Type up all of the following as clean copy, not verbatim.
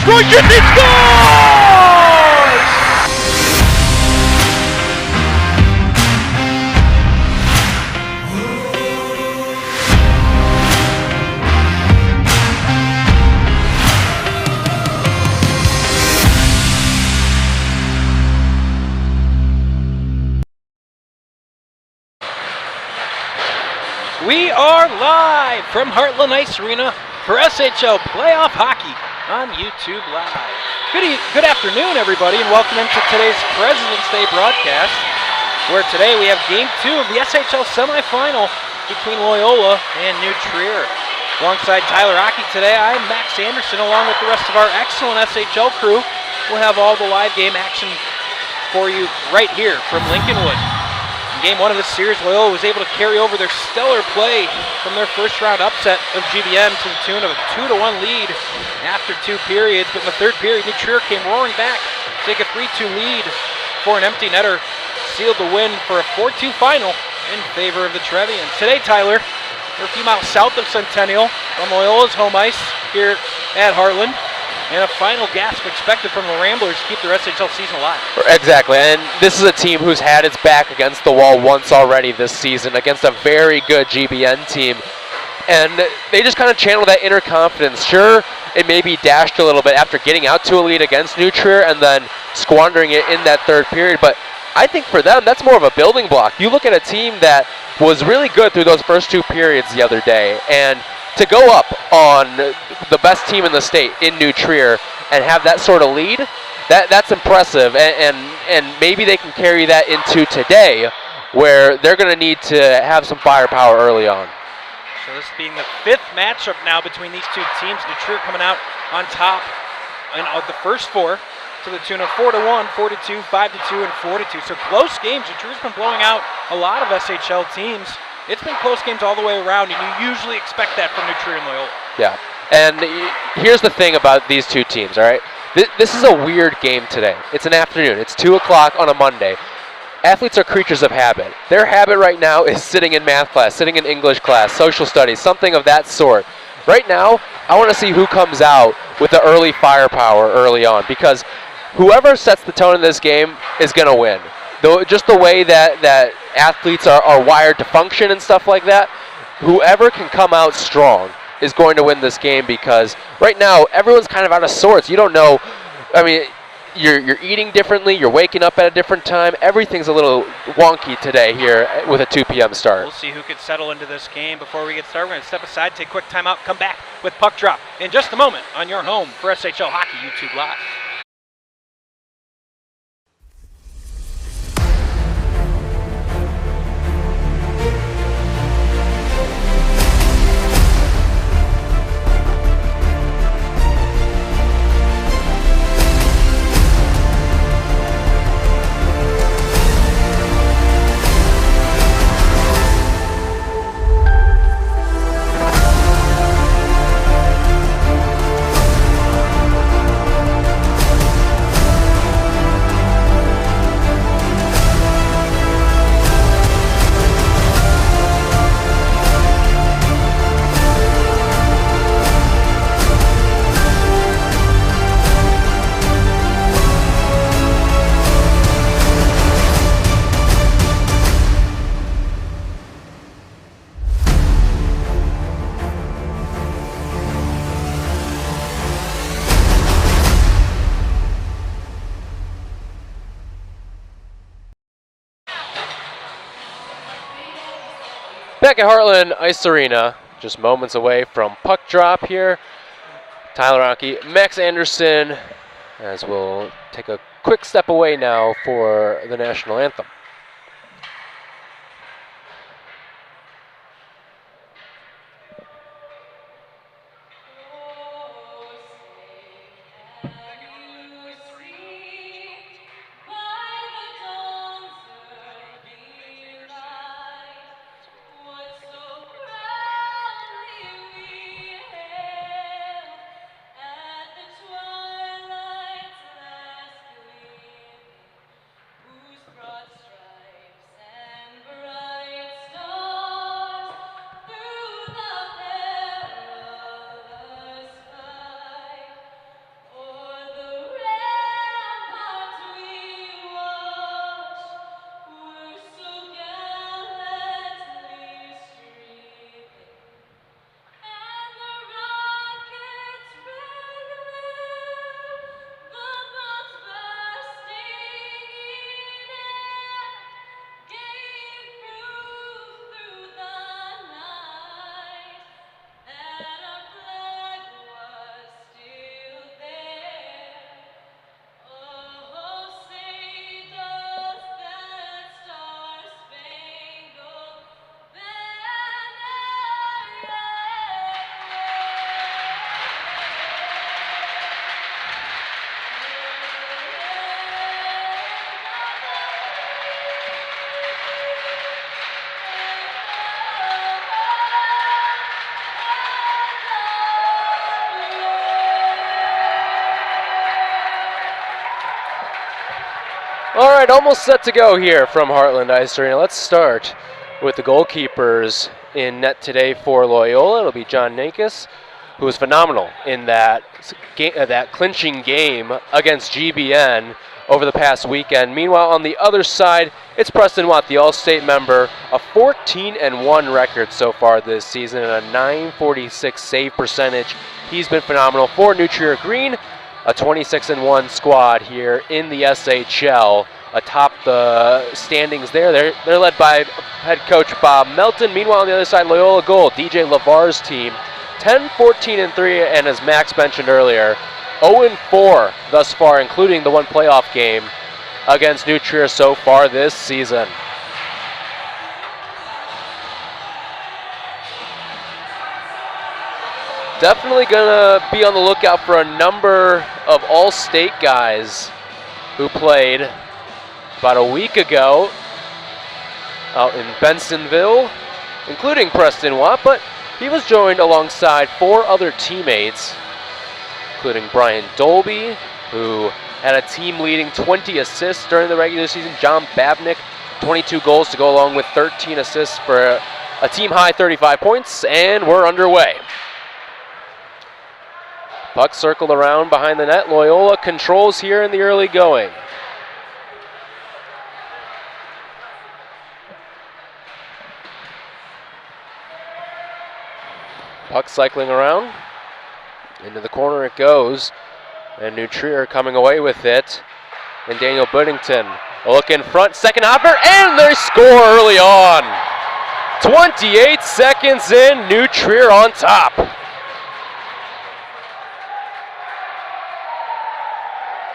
scoring chance, he scores! We are live from Heartland Ice Arena for SHL Playoff Hockey on YouTube Live. Good afternoon, everybody, and welcome into today's President's Day broadcast, where today we have Game 2 of the SHL semifinal between Loyola and New Trier. Alongside Tyler Rocky today, I'm Max Anderson, along with the rest of our excellent SHL crew. We'll have all the live game action for you right here from Lincolnwood. In Game 1 of this series, Loyola was able to carry over their stellar play from their first-round upset of GBM to the tune of a 2-1 lead after 2 periods. But in the third period, New Trier came roaring back to take a 3-2 lead before an empty netter sealed the win for a 4-2 final in favor of the Trevians. Today, Tyler, we're a few miles south of Centennial on Loyola's home ice here at Heartland. And a final gasp expected from the Ramblers to keep their SHL season alive. Exactly, and this is a team who's had its back against the wall once already this season against a very good GBN team. And they just kind of channel that inner confidence. Sure, it may be dashed a little bit after getting out to a lead against New Trier and then squandering it in that third period, but I think for them, that's more of a building block. You look at a team that was really good through those first 2 periods the other day, and to go up on the best team in the state in New Trier and have that sort of lead, that's impressive. And maybe they can carry that into today, where they're going to need to have some firepower early on. So this being the 5th matchup now between these two teams. New Trier coming out on top in the first 4 to the tune of 4-1, 4-2, 5-2, and 4-2. So close games. New Trier's been blowing out a lot of SHL teams. It's been close games all the way around, and you usually expect that from New Trier and Loyola. Yeah, and here's the thing about these two teams, all right? This is a weird game today. It's an afternoon. It's 2 o'clock on a Monday. Athletes are creatures of habit. Their habit right now is sitting in math class, sitting in English class, social studies, something of that sort. Right now, I want to see who comes out with the early firepower early on, because whoever sets the tone in this game is going to win. Just the way that athletes are wired to function and stuff like that, whoever can come out strong is going to win this game, because right now everyone's kind of out of sorts. You don't know. I mean, you're eating differently. You're waking up at a different time. Everything's a little wonky today here with a 2 p.m. start. We'll see who could settle into this game. Before we get started, we're going to step aside, take a quick timeout, come back with Puck Drop in just a moment on your home for SHL Hockey YouTube Live. Back at Heartland Ice Arena, just moments away from puck drop here. Tyler Rocky, Max Anderson, as we'll take a quick step away now for the national anthem. Broad All right, almost set to go here from Heartland Ice Arena. Let's start with the goalkeepers in net today for Loyola. It'll be John Nankis, who was phenomenal in that clinching game against GBN over the past weekend. Meanwhile, on the other side, it's Preston Watt, the All-State member, a 14-1 record so far this season and a .946 save percentage. He's been phenomenal for New Trier Green, a 26-1 squad here in the SHL. Atop the standings there. They're led by head coach Bob Melton. Meanwhile, on the other side, Loyola Gold, DJ Lavar's team, 10-14-3, and as Max mentioned earlier, 0-4 thus far, including the one playoff game against New Trier so far this season. Definitely gonna be on the lookout for a number of all-state guys who played about a week ago out in Bensonville, including Preston Watt, but he was joined alongside 4 other teammates, including Brian Dolby, who had a team-leading 20 assists during the regular season. John Babnick, 22 goals to go along with 13 assists for a team-high 35 points, and we're underway. Puck circled around behind the net. Loyola controls here in the early going. Puck cycling around. Into the corner it goes. And New Trier coming away with it. And Daniel Buddington. A look in front. Second offer. And they score early on. 28 seconds in. New Trier on top.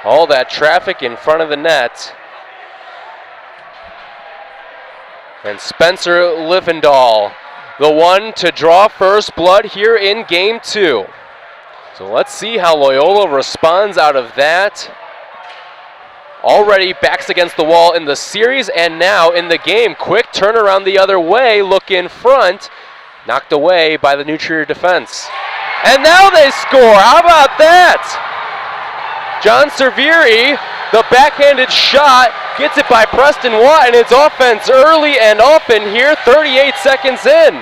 All that traffic in front of the net. And Spencer Livendahl, the one to draw first blood here in Game 2. So let's see how Loyola responds out of that. Already backs against the wall in the series and now in the game. Quick turnaround the other way, look in front. Knocked away by the New Trier defense. And now they score, how about that? John Cerveri, the backhanded shot, gets it by Preston Watt, and it's offense early and often here, 38 seconds in.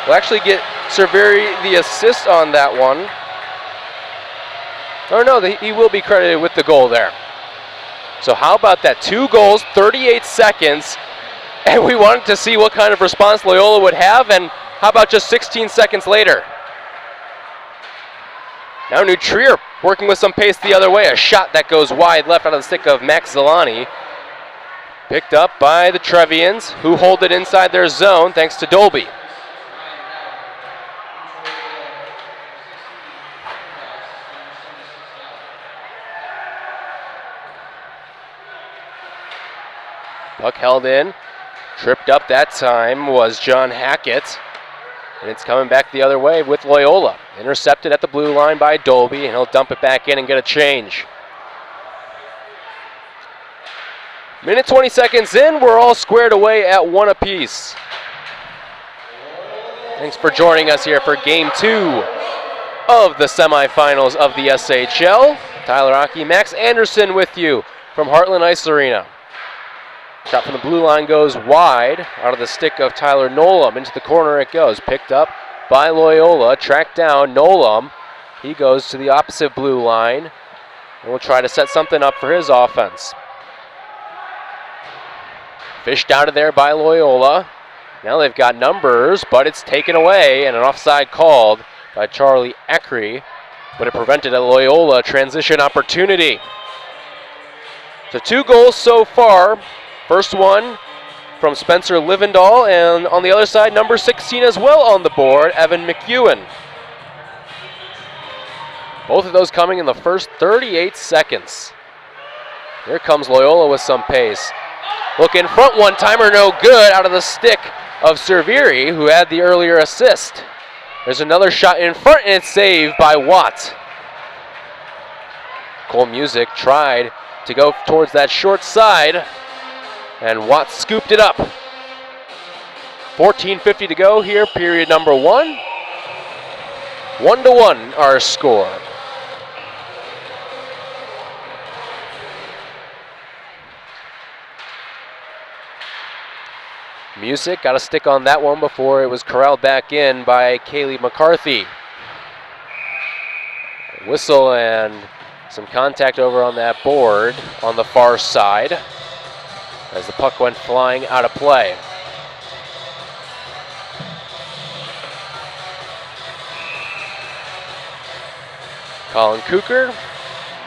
We'll actually get Cerveri the assist on that one. Or no, he will be credited with the goal there. So how about that? 2 goals, 38 seconds, and we wanted to see what kind of response Loyola would have, and how about just 16 seconds later? Now New Trier working with some pace the other way. A shot that goes wide left out of the stick of Max Zalani. Picked up by the Trevians, who hold it inside their zone thanks to Dolby. Puck held in. Tripped up that time was John Hackett. And it's coming back the other way with Loyola. Intercepted at the blue line by Dolby, and he'll dump it back in and get a change. Minute 20 seconds in, we're all squared away at 1 apiece. Thanks for joining us here for Game 2 of the semifinals of the SHL. Tyler Aki, Max Anderson with you from Heartland Ice Arena. Shot from the blue line goes wide, out of the stick of Tyler Nolam. Into the corner it goes, picked up by Loyola, tracked down Nolam. He goes to the opposite blue line, and will try to set something up for his offense. Fished out of there by Loyola. Now they've got numbers, but it's taken away, and an offside called by Charlie Eckery, but it prevented a Loyola transition opportunity. So 2 goals so far. First one from Spencer Livendahl, and on the other side, number 16 as well on the board, Evan McEwen. Both of those coming in the first 38 seconds. Here comes Loyola with some pace. Look in front, one-timer, no good, out of the stick of Cerveri, who had the earlier assist. There's another shot in front, and it's saved by Watt. Cole Music tried to go towards that short side, and Watt scooped it up. 14:50 to go here, period number 1. 1-1 our score. Music got a stick on that one before it was corralled back in by Kaylee McCarthy. Whistle and some contact over on that board on the far side as the puck went flying out of play. Colin Cooker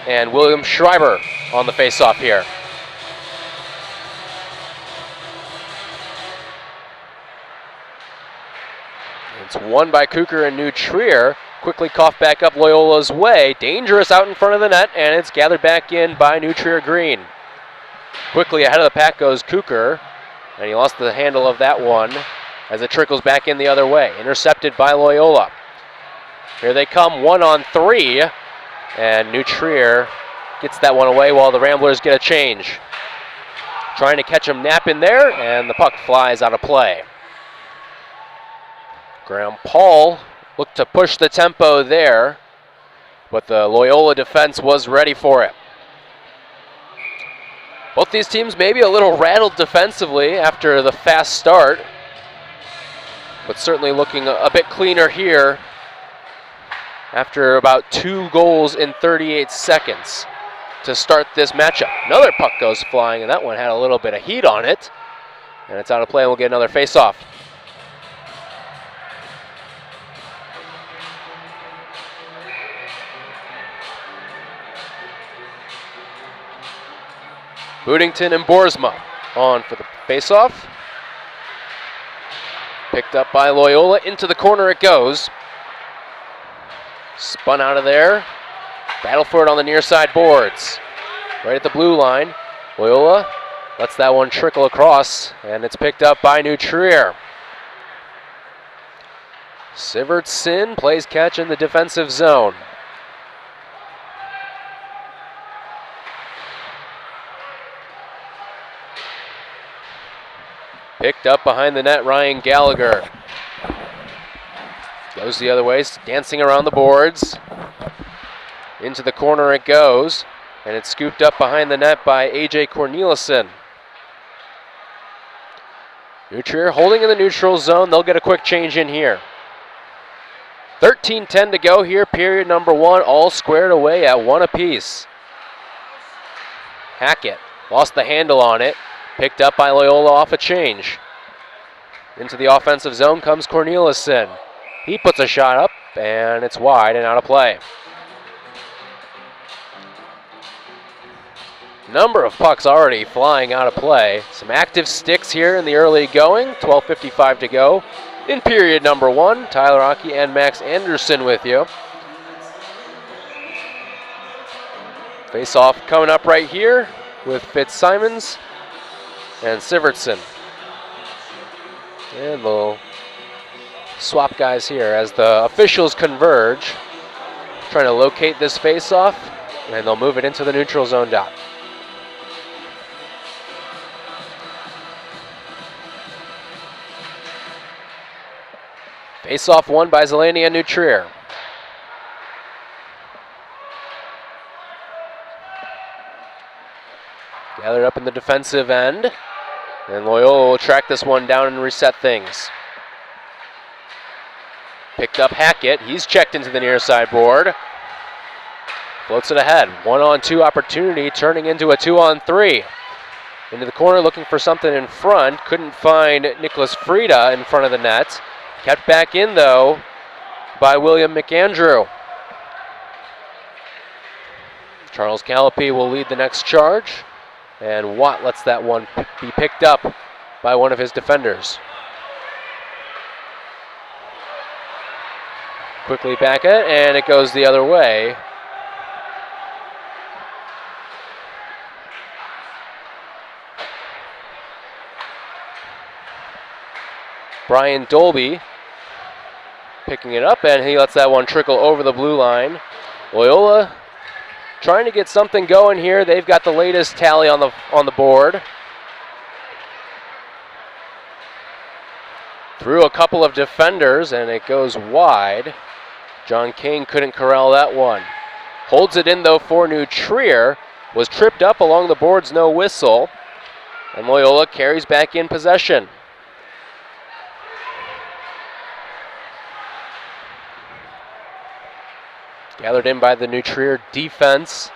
and William Schreiber on the face-off here. It's won by Cooker and New Trier. Quickly coughed back up Loyola's way. Dangerous out in front of the net, and it's gathered back in by New Trier Green. Quickly ahead of the pack goes Cooker, and he lost the handle of that one as it trickles back in the other way. Intercepted by Loyola. Here they come, 1-on-3, and New Trier gets that one away while the Ramblers get a change. Trying to catch him napping there, and the puck flies out of play. Graham Paul looked to push the tempo there, but the Loyola defense was ready for it. Both these teams maybe a little rattled defensively after the fast start, but certainly looking a bit cleaner here after about 2 goals in 38 seconds to start this matchup. Another puck goes flying, and that one had a little bit of heat on it, and it's out of play, and we'll get another face-off. Boodington and Boersma on for the face-off. Picked up by Loyola. Into the corner it goes. Spun out of there. Battle for it on the near side boards. Right at the blue line. Loyola lets that one trickle across, and it's picked up by New Trier. Sivertson plays catch in the defensive zone. Picked up behind the net, Ryan Gallagher. Goes the other way, dancing around the boards. Into the corner it goes, and it's scooped up behind the net by A.J. Corneliuson. New Trier holding in the neutral zone. They'll get a quick change in here. 13:10 to go here, period number 1, all squared away at 1 apiece. Hackett lost the handle on it. Picked up by Loyola off a change. Into the offensive zone comes Corneliuson. He puts a shot up, and it's wide and out of play. Number of pucks already flying out of play. Some active sticks here in the early going. 12:55 to go in period number 1. Tyler Aki and Max Anderson with you. Face-off coming up right here with Fitzsimons and Sivertson. And we'll swap guys here as the officials converge, trying to locate this face-off, and they'll move it into the neutral zone dot. Face-off won by Zelani and New Trier. Gathered up in the defensive end. And Loyola will track this one down and reset things. Picked up Hackett. He's checked into the near side board. Floats it ahead. 1-on-2 opportunity turning into a 2-on-3. Into the corner looking for something in front. Couldn't find Nicholas Frieda in front of the net. Kept back in though by William McAndrew. Charles Callipy will lead the next charge. And Watt lets that one be picked up by one of his defenders. Quickly back it, and it goes the other way. Brian Dolby picking it up, and he lets that one trickle over the blue line. Loyola trying to get something going here. They've got the latest tally on the board. Through a couple of defenders, and it goes wide. John Kane couldn't corral that one. Holds it in, though, for New Trier. Was tripped up along the boards, no whistle. And Loyola carries back in possession. Gathered in by the New Trier defense.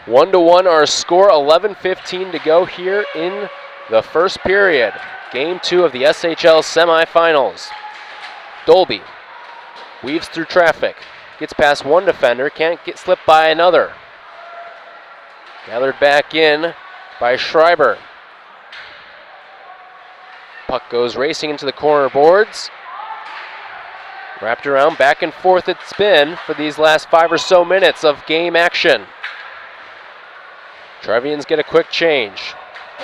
1-1 our score, 11:15 to go here in the first period. Game 2 of the SHL semifinals. Dolby weaves through traffic, gets past one defender, can't get slipped by another. Gathered back in by Schreiber. Puck goes racing into the corner boards. Wrapped around, back and forth it's been for these last 5 or so minutes of game action. Trevians get a quick change.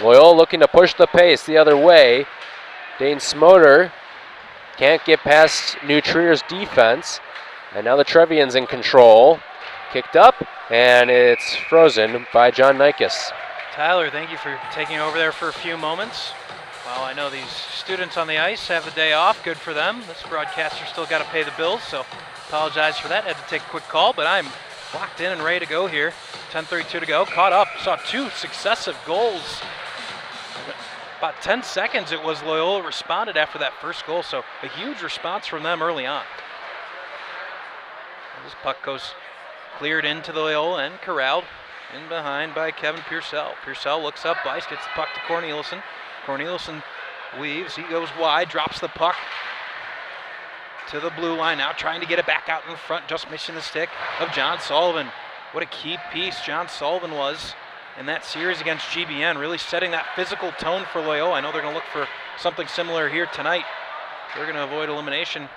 Loyola looking to push the pace the other way. Dane Smoter can't get past New Trier's defense. And now the Trevians in control. Kicked up, and it's frozen by John Nikes. Tyler, thank you for taking over there for a few moments. Well, I know these students on the ice have the day off. Good for them. This broadcaster still got to pay the bills, so apologize for that. Had to take a quick call, but I'm locked in and ready to go here. 10:32 to go. Caught up. Saw 2 successive goals. About 10 seconds it was Loyola responded after that first goal, so a huge response from them early on. This puck goes cleared into the Loyola and corralled in behind by Kevin Pearsall. Pearsall looks up, ice, gets the puck to Corneliuson. Corneliuson weaves, he goes wide, drops the puck to the blue line, now trying to get it back out in front, just missing the stick of John Sullivan. What a key piece John Sullivan was in that series against GBN, really setting that physical tone for Loyola. I know they're going to look for something similar here tonight. They're going to avoid elimination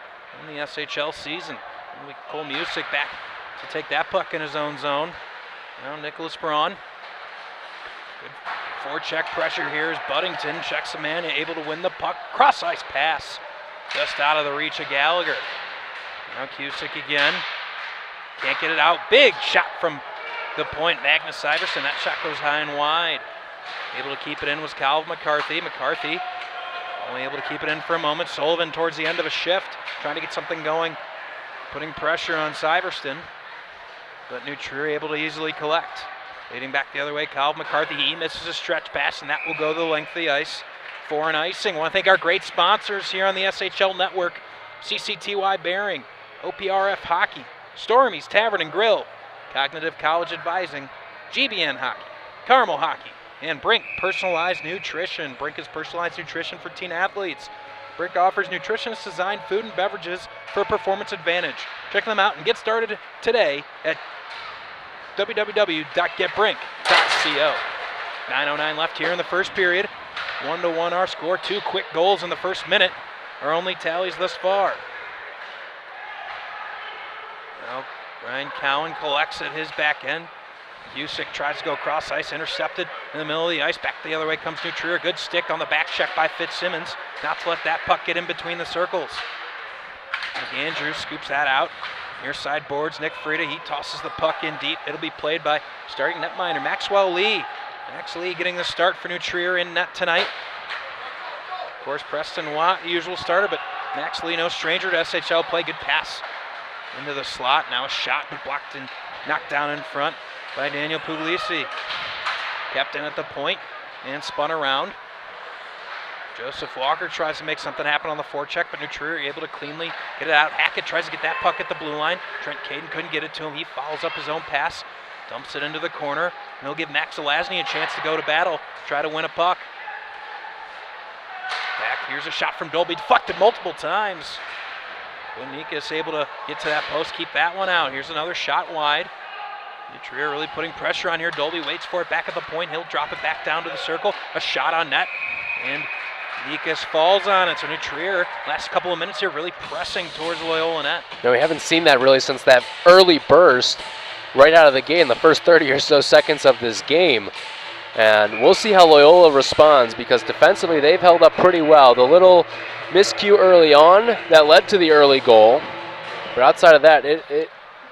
in the SHL season. And Cole Music back to take that puck in his own zone. Now Nicholas Braun. Good forecheck pressure here as Buddington checks the man, able to win the puck. Cross ice pass just out of the reach of Gallagher. Now Cusick again. Can't get it out. Big shot from the point, Magnus Iverson. That shot goes high and wide. Able to keep it in was Calvin McCarthy. McCarthy only able to keep it in for a moment. Sullivan towards the end of a shift, trying to get something going, putting pressure on Syverston. But New Trier able to easily collect. Leading back the other way, Calvin McCarthy. He misses a stretch pass, and that will go the length of the ice for an icing. I want to thank our great sponsors here on the SHL Network. CCTY Bearing, OPRF Hockey, Stormy's Tavern and Grill, Cognitive College Advising, GBN Hockey, Carmel Hockey, and Brink Personalized Nutrition. Brink is personalized nutrition for teen athletes. Brink offers nutritionist designed food and beverages for performance advantage. Check them out and get started today at www.getbrink.co. 9:09 left here in the first period. 1-1 our score. 2 quick goals in the first minute. Our only tallies thus far. Now Ryan Cowan collects at his back end. Cusick tries to go cross ice, intercepted in the middle of the ice. Back the other way comes New Trier. Good stick on the back check by Fitzsimmons. Not to let that puck get in between the circles. Andrews scoops that out. Near side boards, Nick Frieda, he tosses the puck in deep. It'll be played by starting netminder Maxwell Lee. Max Lee getting the start for New Trier in net tonight. Of course, Preston Watt, usual starter, but Max Lee, no stranger to SHL play. Good pass into the slot. Now a shot, but blocked and knocked down in front by Daniel Puglisi. Kept in at the point and spun around. Joseph Walker tries to make something happen on the forecheck, but New Trier able to cleanly get it out. Hackett tries to get that puck at the blue line. Trent Caden couldn't get it to him. He follows up his own pass, dumps it into the corner, and he'll give Max Zelazny a chance to go to battle, try to win a puck. Back, here's a shot from Dolby, deflected multiple times. Bonikas able to get to that post, keep that one out. Here's another shot wide. New Trier really putting pressure on here. Dolby waits for it back at the point. He'll drop it back down to the circle. A shot on net, and Nikas falls on it. So New Trier, last couple of minutes here, really pressing towards Loyola net. No, we haven't seen that really since that early burst right out of the gate in the first 30 or so seconds of this game. And we'll see how Loyola responds, because defensively they've held up pretty well. The little miscue early on that led to the early goal. But outside of that,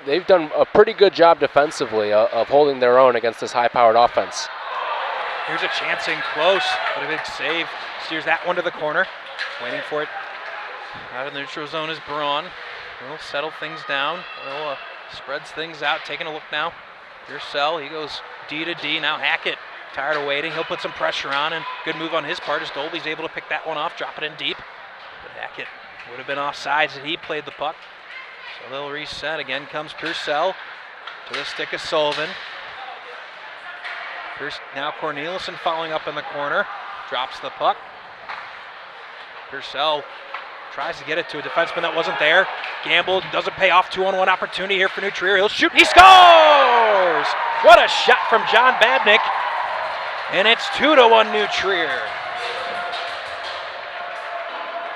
they've done a pretty good job defensively of holding their own against this high-powered offense. Here's a chance in close, but a big save. Steers that one to the corner. Waiting for it out of the neutral zone is Braun. He'll settle things down. Loyola spreads things out, taking a look now. Pearsall, he goes D to D. Now Hackett, tired of waiting. He'll put some pressure on, and good move on his part as Dolby's able to pick that one off, drop it in deep. But Hackett would have been offsides had he played the puck. So they'll reset. Again comes Purcell to the stick of Sullivan. Now Corneliuson following up in the corner. Drops the puck. Purcell tries to get it to a defenseman that wasn't there. Gamble doesn't pay off. 2-on-1 opportunity here for New Trier. He'll shoot. He scores! What a shot from John Babnick. And it's 2-1 New Trier.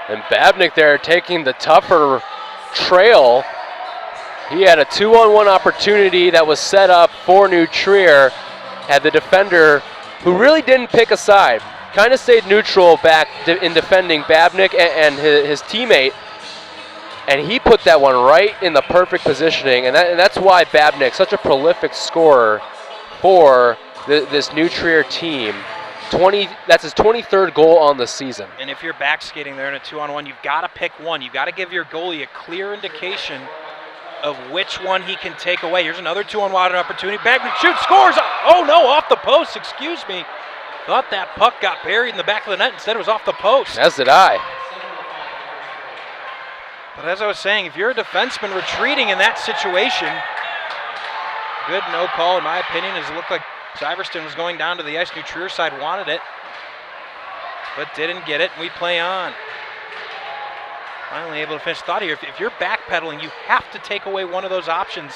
And Babnick there taking the tougher trail. He had a 2-on-1 opportunity that was set up for New Trier. Had the defender, who really didn't pick a side, kind of stayed neutral back in defending Babnick and his teammate. And he put that one right in the perfect positioning. And that's why Babnick, such a prolific scorer for this New Trier team. That's his 23rd goal on the season. And if you're back skating there in a 2-on-1, you've got to pick one. You've got to give your goalie a clear indication of which one he can take away. Here's another 2-on-1 opportunity. Babnick shoots, scores! Oh no, off the post, excuse me. Thought that puck got buried in the back of the net. Instead it was off the post. As did I. But as I was saying, if you're a defenseman retreating in that situation, good no call in my opinion, as it looked like Syverson was going down to the ice. New Trier side wanted it, but didn't get it. We play on. Finally able to finish. Thought here, if you're backpedaling, you have to take away one of those options.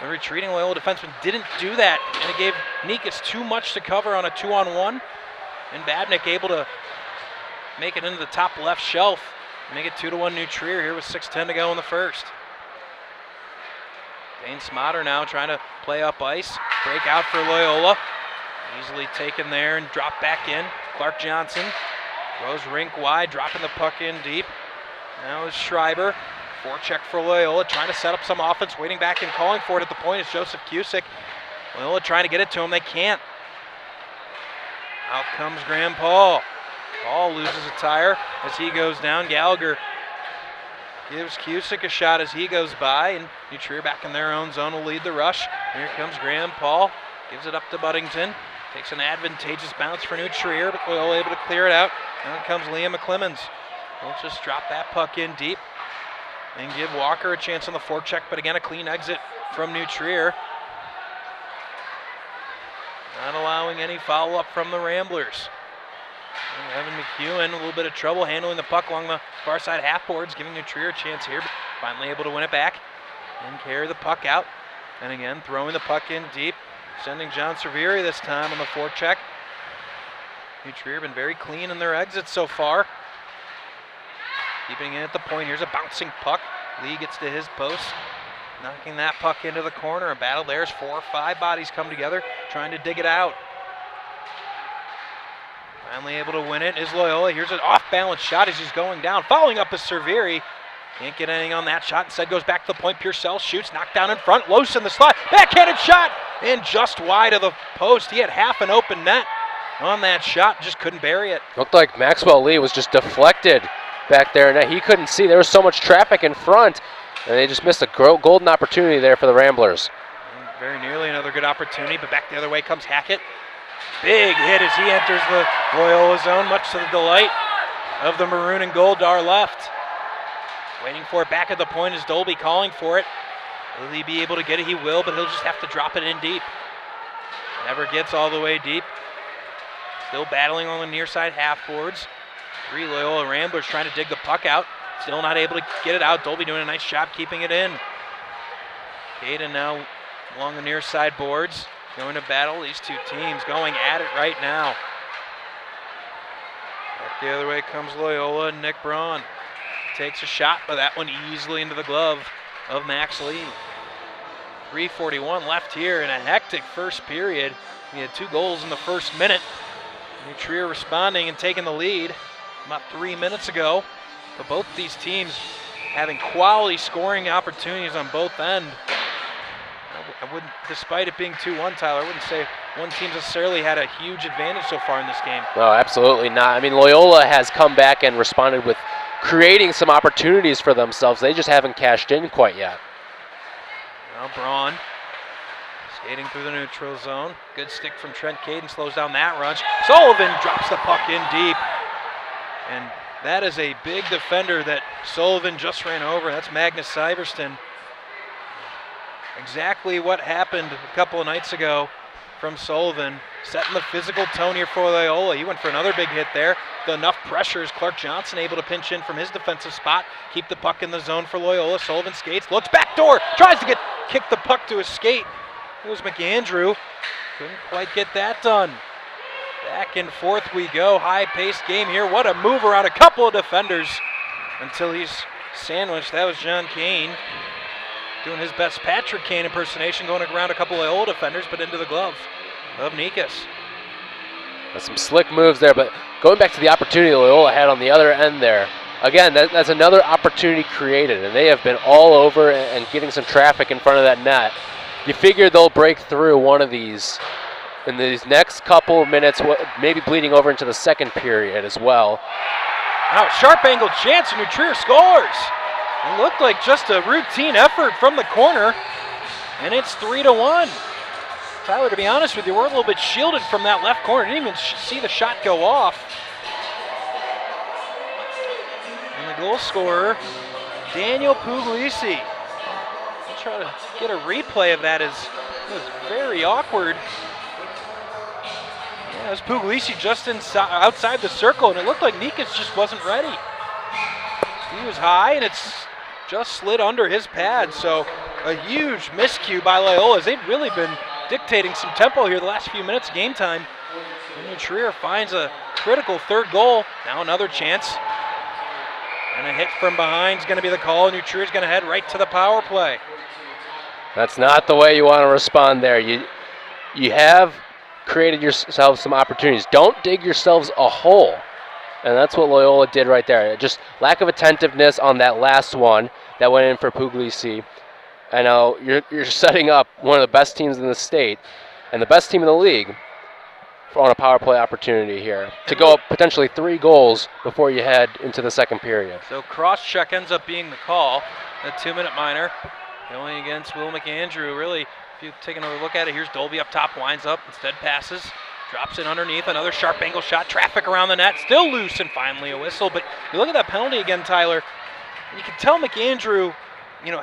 The retreating Loyola defenseman didn't do that, and it gave Nikas too much to cover on a 2-on-1. And Babnick able to make it into the top left shelf. Make it 2-1 New Trier here with 6:10 to go in the first. Dane Smotter now trying to play up ice. Break out for Loyola. Easily taken there and dropped back in. Clark Johnson goes rink wide, dropping the puck in deep. Now is Schreiber. Forecheck for Loyola, trying to set up some offense, waiting back and calling for it at the point is Joseph Cusick. Loyola trying to get it to him, they can't. Out comes Graham Paul. Paul loses a tire as he goes down. Gallagher gives Cusick a shot as he goes by, and New Trier back in their own zone will lead the rush. Here comes Graham Paul, gives it up to Buddington. Takes an advantageous bounce for New Trier, but Loyola able to clear it out. Now comes Liam McClemens. He'll just drop that puck in deep and give Walker a chance on the forecheck, but again a clean exit from New Trier. Not allowing any follow-up from the Ramblers. And Evan McEwen, a little bit of trouble handling the puck along the far side half boards, giving New Trier a chance here, but finally able to win it back and carry the puck out. And again, throwing the puck in deep, sending John Cerveri this time on the forecheck. New Trier been very clean in their exits so far. Keeping it at the point. Here's a bouncing puck. Lee gets to his post, knocking that puck into the corner. A battle there as 4 or 5 bodies come together, trying to dig it out. Finally able to win it is Loyola. Here's an off-balance shot as he's going down. Following up is Cerveri. Can't get anything on that shot. Instead goes back to the point. Purcell shoots, knocked down in front. Lose in the slot. Backhanded shot, and just wide of the post. He had half an open net on that shot. Just couldn't bury it. Looked like Maxwell Lee was just deflected back there, and he couldn't see. There was so much traffic in front, and they just missed a golden opportunity there for the Ramblers. And very nearly another good opportunity, but back the other way comes Hackett. Big hit as he enters the Loyola zone, much to the delight of the maroon and gold to our left. Waiting for it back at the point is Dolby calling for it. Will he be able to get it? He will, but he'll just have to drop it in deep. Never gets all the way deep. Still battling on the near side half boards. 3 Loyola Ramblers trying to dig the puck out. Still not able to get it out. Dolby doing a nice job keeping it in. Caden now along the near side boards. Going to battle. These two teams going at it right now. Back the other way comes Loyola and Nick Braun. Takes a shot, but that one easily into the glove of Max Lee. 3:41 left here in a hectic first period. We had 2 goals in the first minute. New Trier responding and taking the lead about 3 minutes ago. But both these teams having quality scoring opportunities on both ends. I wouldn't, despite it being 2-1, Tyler, I wouldn't say one team necessarily had a huge advantage so far in this game. No, absolutely not. I mean, Loyola has come back and responded with creating some opportunities for themselves. They just haven't cashed in quite yet. Now Braun skating through the neutral zone. Good stick from Trent Caden, slows down that rush. Sullivan drops the puck in deep. And That is a big defender that Sullivan just ran over. That's Magnus Syverston. Exactly what happened a couple of nights ago from Sullivan, setting the physical tone here for Loyola. He went for another big hit there. Enough pressure is Clark Johnson able to pinch in from his defensive spot, keep the puck in the zone for Loyola. Sullivan skates, looks back door, tries to kick the puck to his skate. It was McAndrew, couldn't quite get that done. Back and forth we go, high-paced game here. What a move around a couple of defenders until he's sandwiched. That was John Kane doing his best Patrick Kane impersonation, going around a couple of Loyola defenders, but into the glove of Nikas. That's some slick moves there, but going back to the opportunity Loyola had on the other end there, again, that's another opportunity created, and they have been all over and getting some traffic in front of that net. You figure they'll break through one of these in these next couple of minutes, maybe bleeding over into the second period as well. Now, sharp angle chance, and New Trier scores. It looked like just a routine effort from the corner, and it's 3-1. Tyler, to be honest with you, we're a little bit shielded from that left corner. Didn't even see the shot go off. And the goal scorer, Daniel Puglisi. I'll try to get a replay of that. It was very awkward. Yeah, it was Puglisi just outside the circle, and it looked like Nikas just wasn't ready. He was high, and it's just slid under his pad. So a huge miscue by Loyola, as they've really been dictating some tempo here the last few minutes of game time. And New Trier finds a critical third goal. Now another chance. And a hit from behind is going to be the call. New Trier is going to head right to the power play. That's not the way you want to respond there. You have created yourselves some opportunities. Don't dig yourselves a hole. And that's what Loyola did right there. Just lack of attentiveness on that last one that went in for Puglisi. I know you're setting up one of the best teams in the state and the best team in the league on a power play opportunity here to go up potentially 3 goals before you head into the second period. So cross check ends up being the call. A 2-minute minor going against Will McAndrew. Really, if you take another look at it, here's Dolby up top, winds up, instead passes, drops it underneath, another sharp angle shot, traffic around the net, still loose, and finally a whistle. But you look at that penalty again, Tyler, you can tell McAndrew,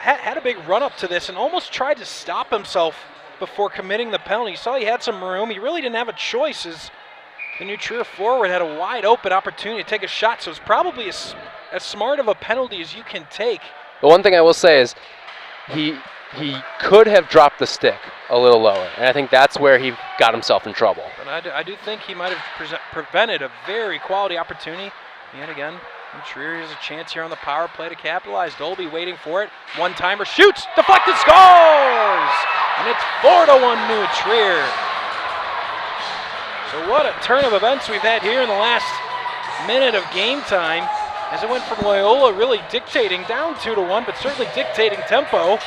had a big run up to this and almost tried to stop himself before committing the penalty. You saw he had some room. He really didn't have a choice as the New Trier forward had a wide open opportunity to take a shot. So it's probably as smart of a penalty as you can take. The one thing I will say is he could have dropped the stick a little lower, and I think that's where he got himself in trouble. But I do think he might have prevented a very quality opportunity. Yet again, New Trier has a chance here on the power play to capitalize. Dolby waiting for it. One-timer shoots, deflected, scores! And it's 4-1 New Trier. So what a turn of events we've had here in the last minute of game time, as it went from Loyola really dictating down 2-1, but certainly dictating tempo.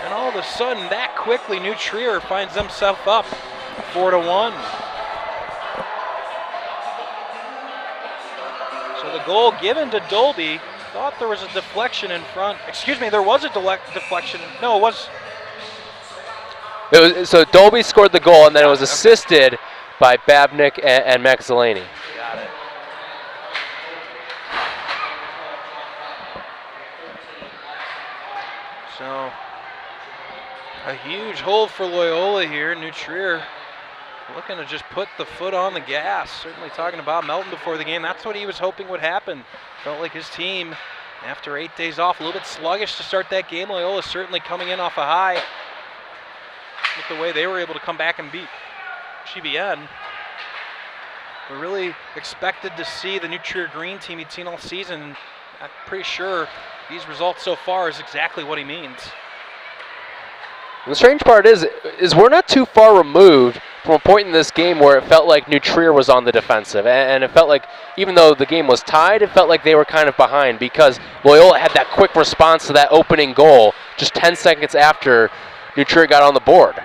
And all of a sudden, that quickly, New Trier finds themselves up 4-1. So the goal given to Dolby, thought there was a deflection in front. Excuse me, there was a deflection. No, it was. So Dolby scored the goal, and then it was assisted by Babnick and Max Zeleny. Got it. So a huge hole for Loyola here. New Trier looking to just put the foot on the gas. Certainly talking about Melton before the game. That's what he was hoping would happen. Felt like his team, after 8 days off, a little bit sluggish to start that game. Loyola certainly coming in off a high with the way they were able to come back and beat GBN. We really expected to see the New Trier Green team he'd seen all season. I'm pretty sure these results so far is exactly what he means. The strange part is we're not too far removed from a point in this game where it felt like New Trier was on the defensive, and it felt like even though the game was tied, it felt like they were kind of behind because Loyola had that quick response to that opening goal just 10 seconds after New Trier got on the board.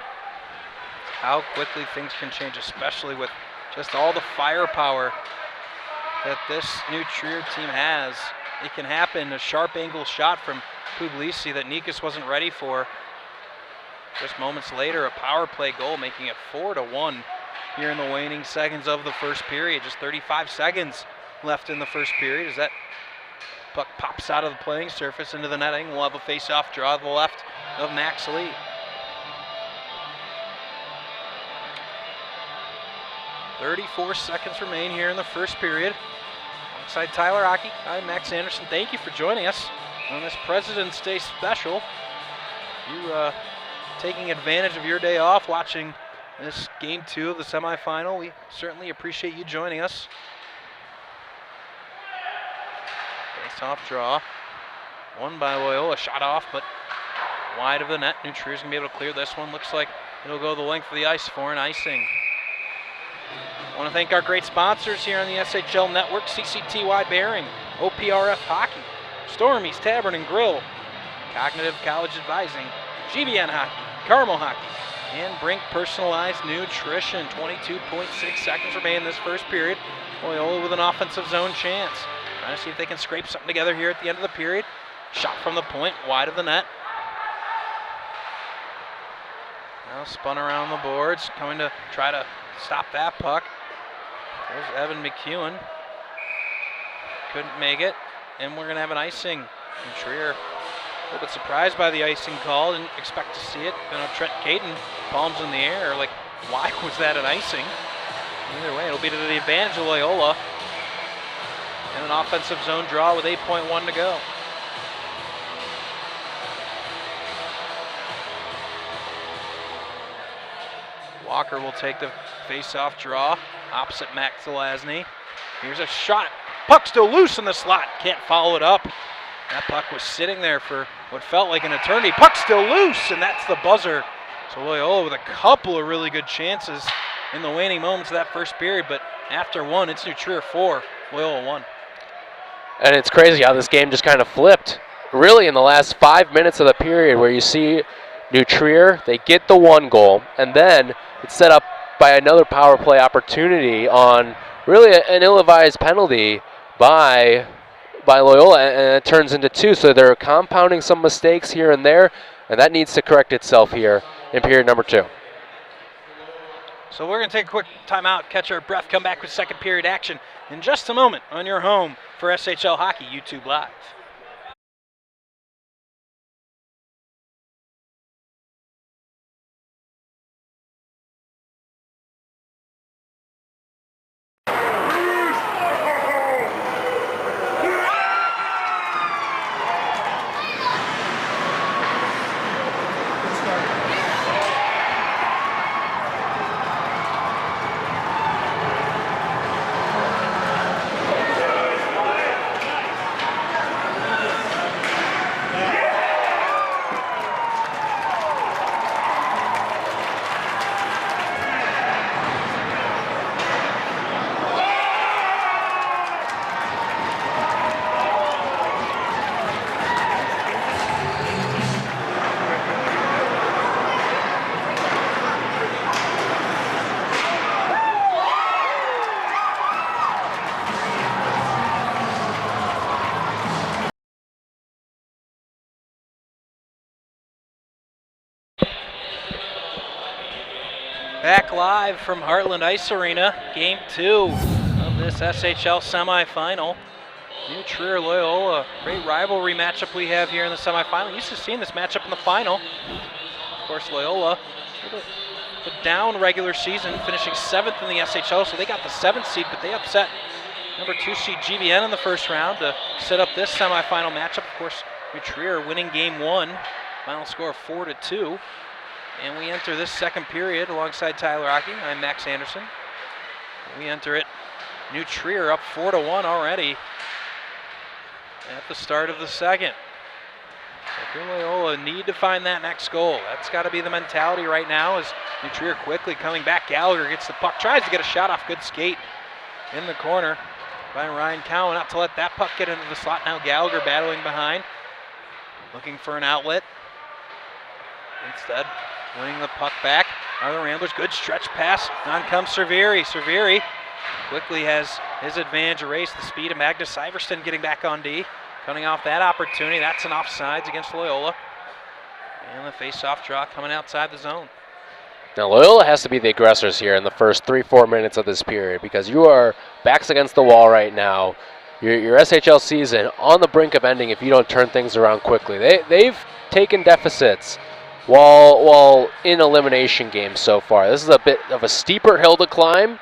How quickly things can change, especially with just all the firepower that this New Trier team has. It can happen. A sharp angle shot from Puglisi that Nikas wasn't ready for. Just moments later, a power play goal, making it 4-1 here in the waning seconds of the first period. Just 35 seconds left in the first period as that puck pops out of the playing surface into the netting. We'll have a face-off draw to the left of Max Lee. "34 seconds remain here in the first period. Alongside Tyler Hockey, I'm Max Anderson. Thank you for joining us on this President's Day special. You taking advantage of your day off, watching this game 2 of the semifinal. We certainly appreciate you joining us. Face-off draw. Won by Loyola. Shot off, but wide of the net. New Trier's going to be able to clear this one. Looks like it'll go the length of the ice for an icing. I want to thank our great sponsors here on the SHL Network: CCTY Bearing, OPRF Hockey, Stormy's Tavern and Grill, Cognitive College Advising, GBN Hockey, Carmel Hockey, and Brink Personalized Nutrition. 22.6 seconds remain in this first period. Loyola with an offensive zone chance. Trying to see if they can scrape something together here at the end of the period. Shot from the point, wide of the net. Now spun around the boards, coming to try to stop that puck. There's Evan McEwen. Couldn't make it, and we're going to have an icing. And Trier, a little bit surprised by the icing call, didn't expect to see it. Trent Caton, palms in the air, like, why was that an icing? Either way, it'll be to the advantage of Loyola. And an offensive zone draw with 8.1 to go. Walker will take the face-off draw opposite Max Zelazny. Here's a shot. Puck still loose in the slot. Can't follow it up. That puck was sitting there for what felt like an eternity. Puck still loose, and that's the buzzer. So Loyola with a couple of really good chances in the waning moments of that first period, but after one, it's New Trier 4, Loyola 1. And it's crazy how this game just kind of flipped. Really in the last 5 minutes of the period, where you see New Trier, they get the 1 goal, and then it's set up by another power play opportunity on really an ill-advised penalty by Loyola, and it turns into 2. So they're compounding some mistakes here and there, and that needs to correct itself here in period number 2. So we're going to take a quick timeout, catch our breath, come back with second period action in just a moment on your home for SHL Hockey YouTube Live. Back live from Heartland Ice Arena, Game 2 of this SHL semifinal. New Trier Loyola, great rivalry matchup we have here in the semifinal. Used to seeing this matchup in the final. Of course, Loyola, a down regular season, finishing 7th in the SHL, so they got the 7th seed, but they upset number 2 seed GBN in the first round to set up this semifinal matchup. Of course, New Trier winning Game 1, final score of 4-2. And we enter this second period alongside Tyler Hockey. I'm Max Anderson. We enter it, New Trier up 4-1 already at the start of the second. So if you're Loyola, need to find that next goal. That's got to be the mentality right now as New Trier quickly coming back. Gallagher gets the puck, tries to get a shot off. Good skate in the corner by Ryan Cowan. Not to let that puck get into the slot. Now Gallagher battling behind, looking for an outlet. Instead, winning the puck back are the Ramblers. Good stretch pass. On comes Cerveri. Cerveri quickly has his advantage erased. The speed of Magnus Iverson getting back on D. Cutting off that opportunity. That's an offsides against Loyola. And the face-off draw coming outside the zone. Now Loyola has to be the aggressors here in the first 3-4 minutes of this period because you are backs against the wall right now. Your SHL season on the brink of ending if you don't turn things around quickly. They've taken deficits while in elimination games so far. This is a bit of a steeper hill to climb,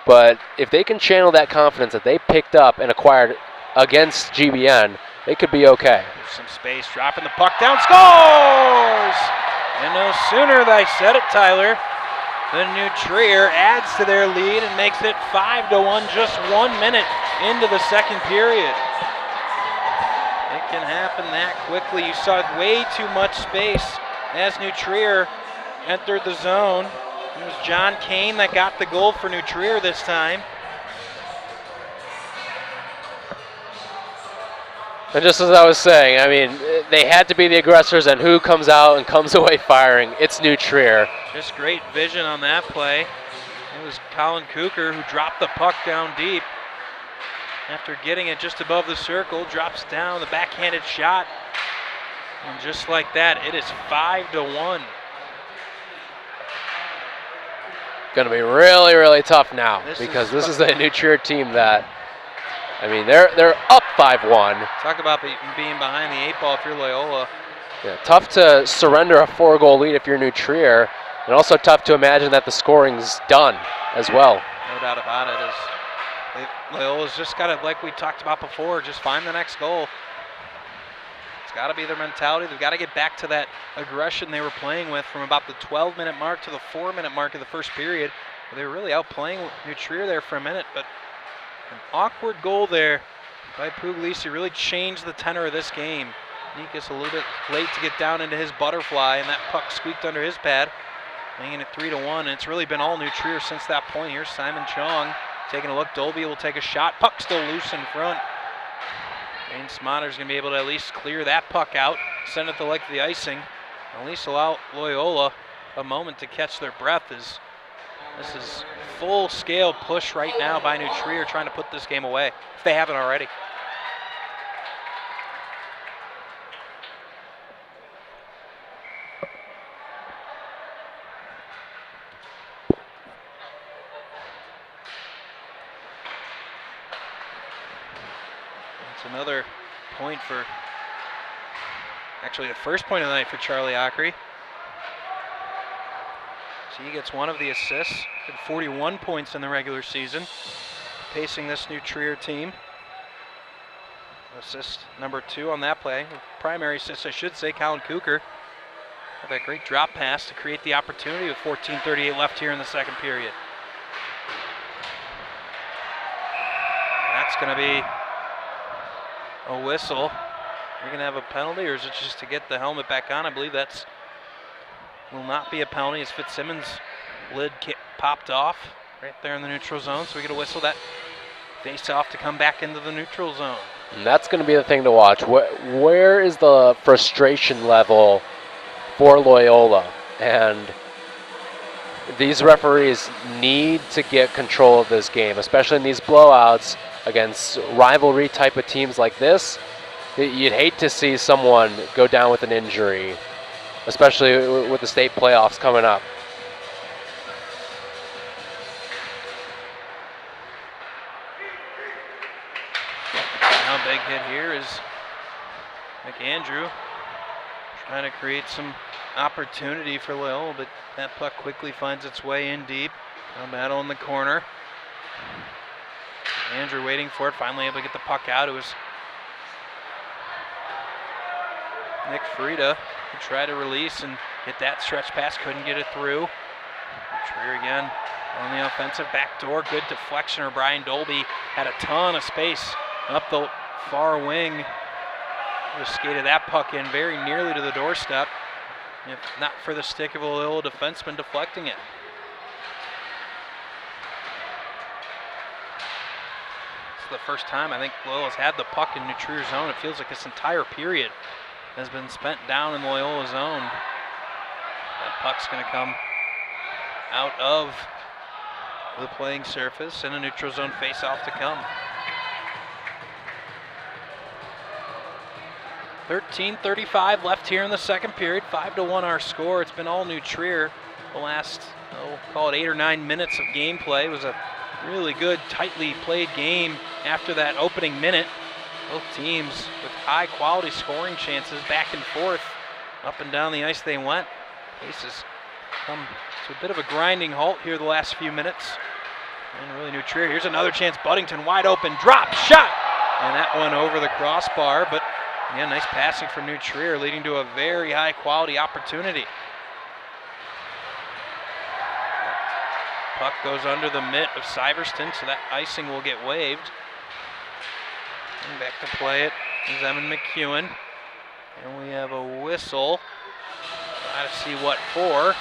but if they can channel that confidence that they picked up and acquired against GBN, they could be okay. There's some space, dropping the puck down, scores! And no sooner than I said it, Tyler, the New Trier adds to their lead and makes it 5-1 just 1 minute into the second period. It can happen that quickly. You saw way too much space as New Trier entered the zone. It was John Kane that got the goal for New Trier this time. And just as I was saying, I mean, they had to be the aggressors, and who comes out and comes away firing? It's New Trier. Just great vision on that play. It was Colin Cooker who dropped the puck down deep. After getting it just above the circle, drops down the backhanded shot. And just like that, it is 5-1. Going to be really, really tough now because this is a New Trier team that, I mean, they're up 5-1. Talk about being behind the 8 ball if you're Loyola. Yeah, tough to surrender a 4-goal lead if you're New Trier, and also tough to imagine that the scoring's done as well. No doubt about it. Loyola's just got to, like we talked about before, just find the next goal. It's got to be their mentality. They've got to get back to that aggression they were playing with from about the 12-minute mark to the 4-minute mark of the first period. They were really outplaying New Trier there for a minute, but an awkward goal there by Puglisi really changed the tenor of this game. Nikas a little bit late to get down into his butterfly, and that puck squeaked under his pad, making it 3-1. And it's really been all New Trier since that point. Here's Simon Chong taking a look. Dolby will take a shot. Puck still loose in front. Dane Smotter's going to be able to at least clear that puck out, send it to like the icing, at least allow Loyola a moment to catch their breath. As this is full-scale push right now by New Trier trying to put this game away, if they haven't already. Another point for, actually the first point of the night for Charlie Ockery. So he gets one of the assists, had 41 points in the regular season, pacing this New Trier team. Assist number 2 on that play. Primary assist, I should say, Colin Cooker. Had that great drop pass to create the opportunity with 14:38 left here in the second period. And that's going to be a whistle. You're going to have a penalty, or is it just to get the helmet back on? I believe that's will not be a penalty as Fitzsimmons' lid popped off right there in the neutral zone. So we get a whistle, that face off to come back into the neutral zone. And that's going to be the thing to watch. Where is the frustration level for Loyola? And these referees need to get control of this game, especially in these blowouts against rivalry type of teams like this. You'd hate to see someone go down with an injury, especially with the state playoffs coming up. Now big hit here is McAndrew trying to create some opportunity for Loyola, but that puck quickly finds its way in deep. A battle in the corner. Andrew waiting for it, finally able to get the puck out. It was Nick Frieda who tried to release and hit that stretch pass, couldn't get it through. Trier again on the offensive backdoor, good deflection. Or Brian Dolby had a ton of space up the far wing. Just skated that puck in very nearly to the doorstep, if not for the stick of a Loyola defenseman deflecting it. The first time I think Loyola's had the puck in New Trier zone. It feels like this entire period has been spent down in Loyola zone. That puck's going to come out of the playing surface and a neutral zone face-off to come. 13:35 left here in the second period. 5-1 our score. It's been all New Trier. the last, call it 8 or 9 minutes of gameplay. It was a really good, tightly played game after that opening minute. Both teams with high quality scoring chances, back and forth, up and down the ice they went. Pace has come to a bit of a grinding halt here the last few minutes. And really New Trier. Here's another chance. Buddington wide open, drop, shot! And that one over the crossbar, but yeah, nice passing from New Trier, leading to a very high quality opportunity. Puck goes under the mitt of Syverston, so that icing will get waived. And back to play it is Evan McEwen. And we have a whistle. Try to see what for.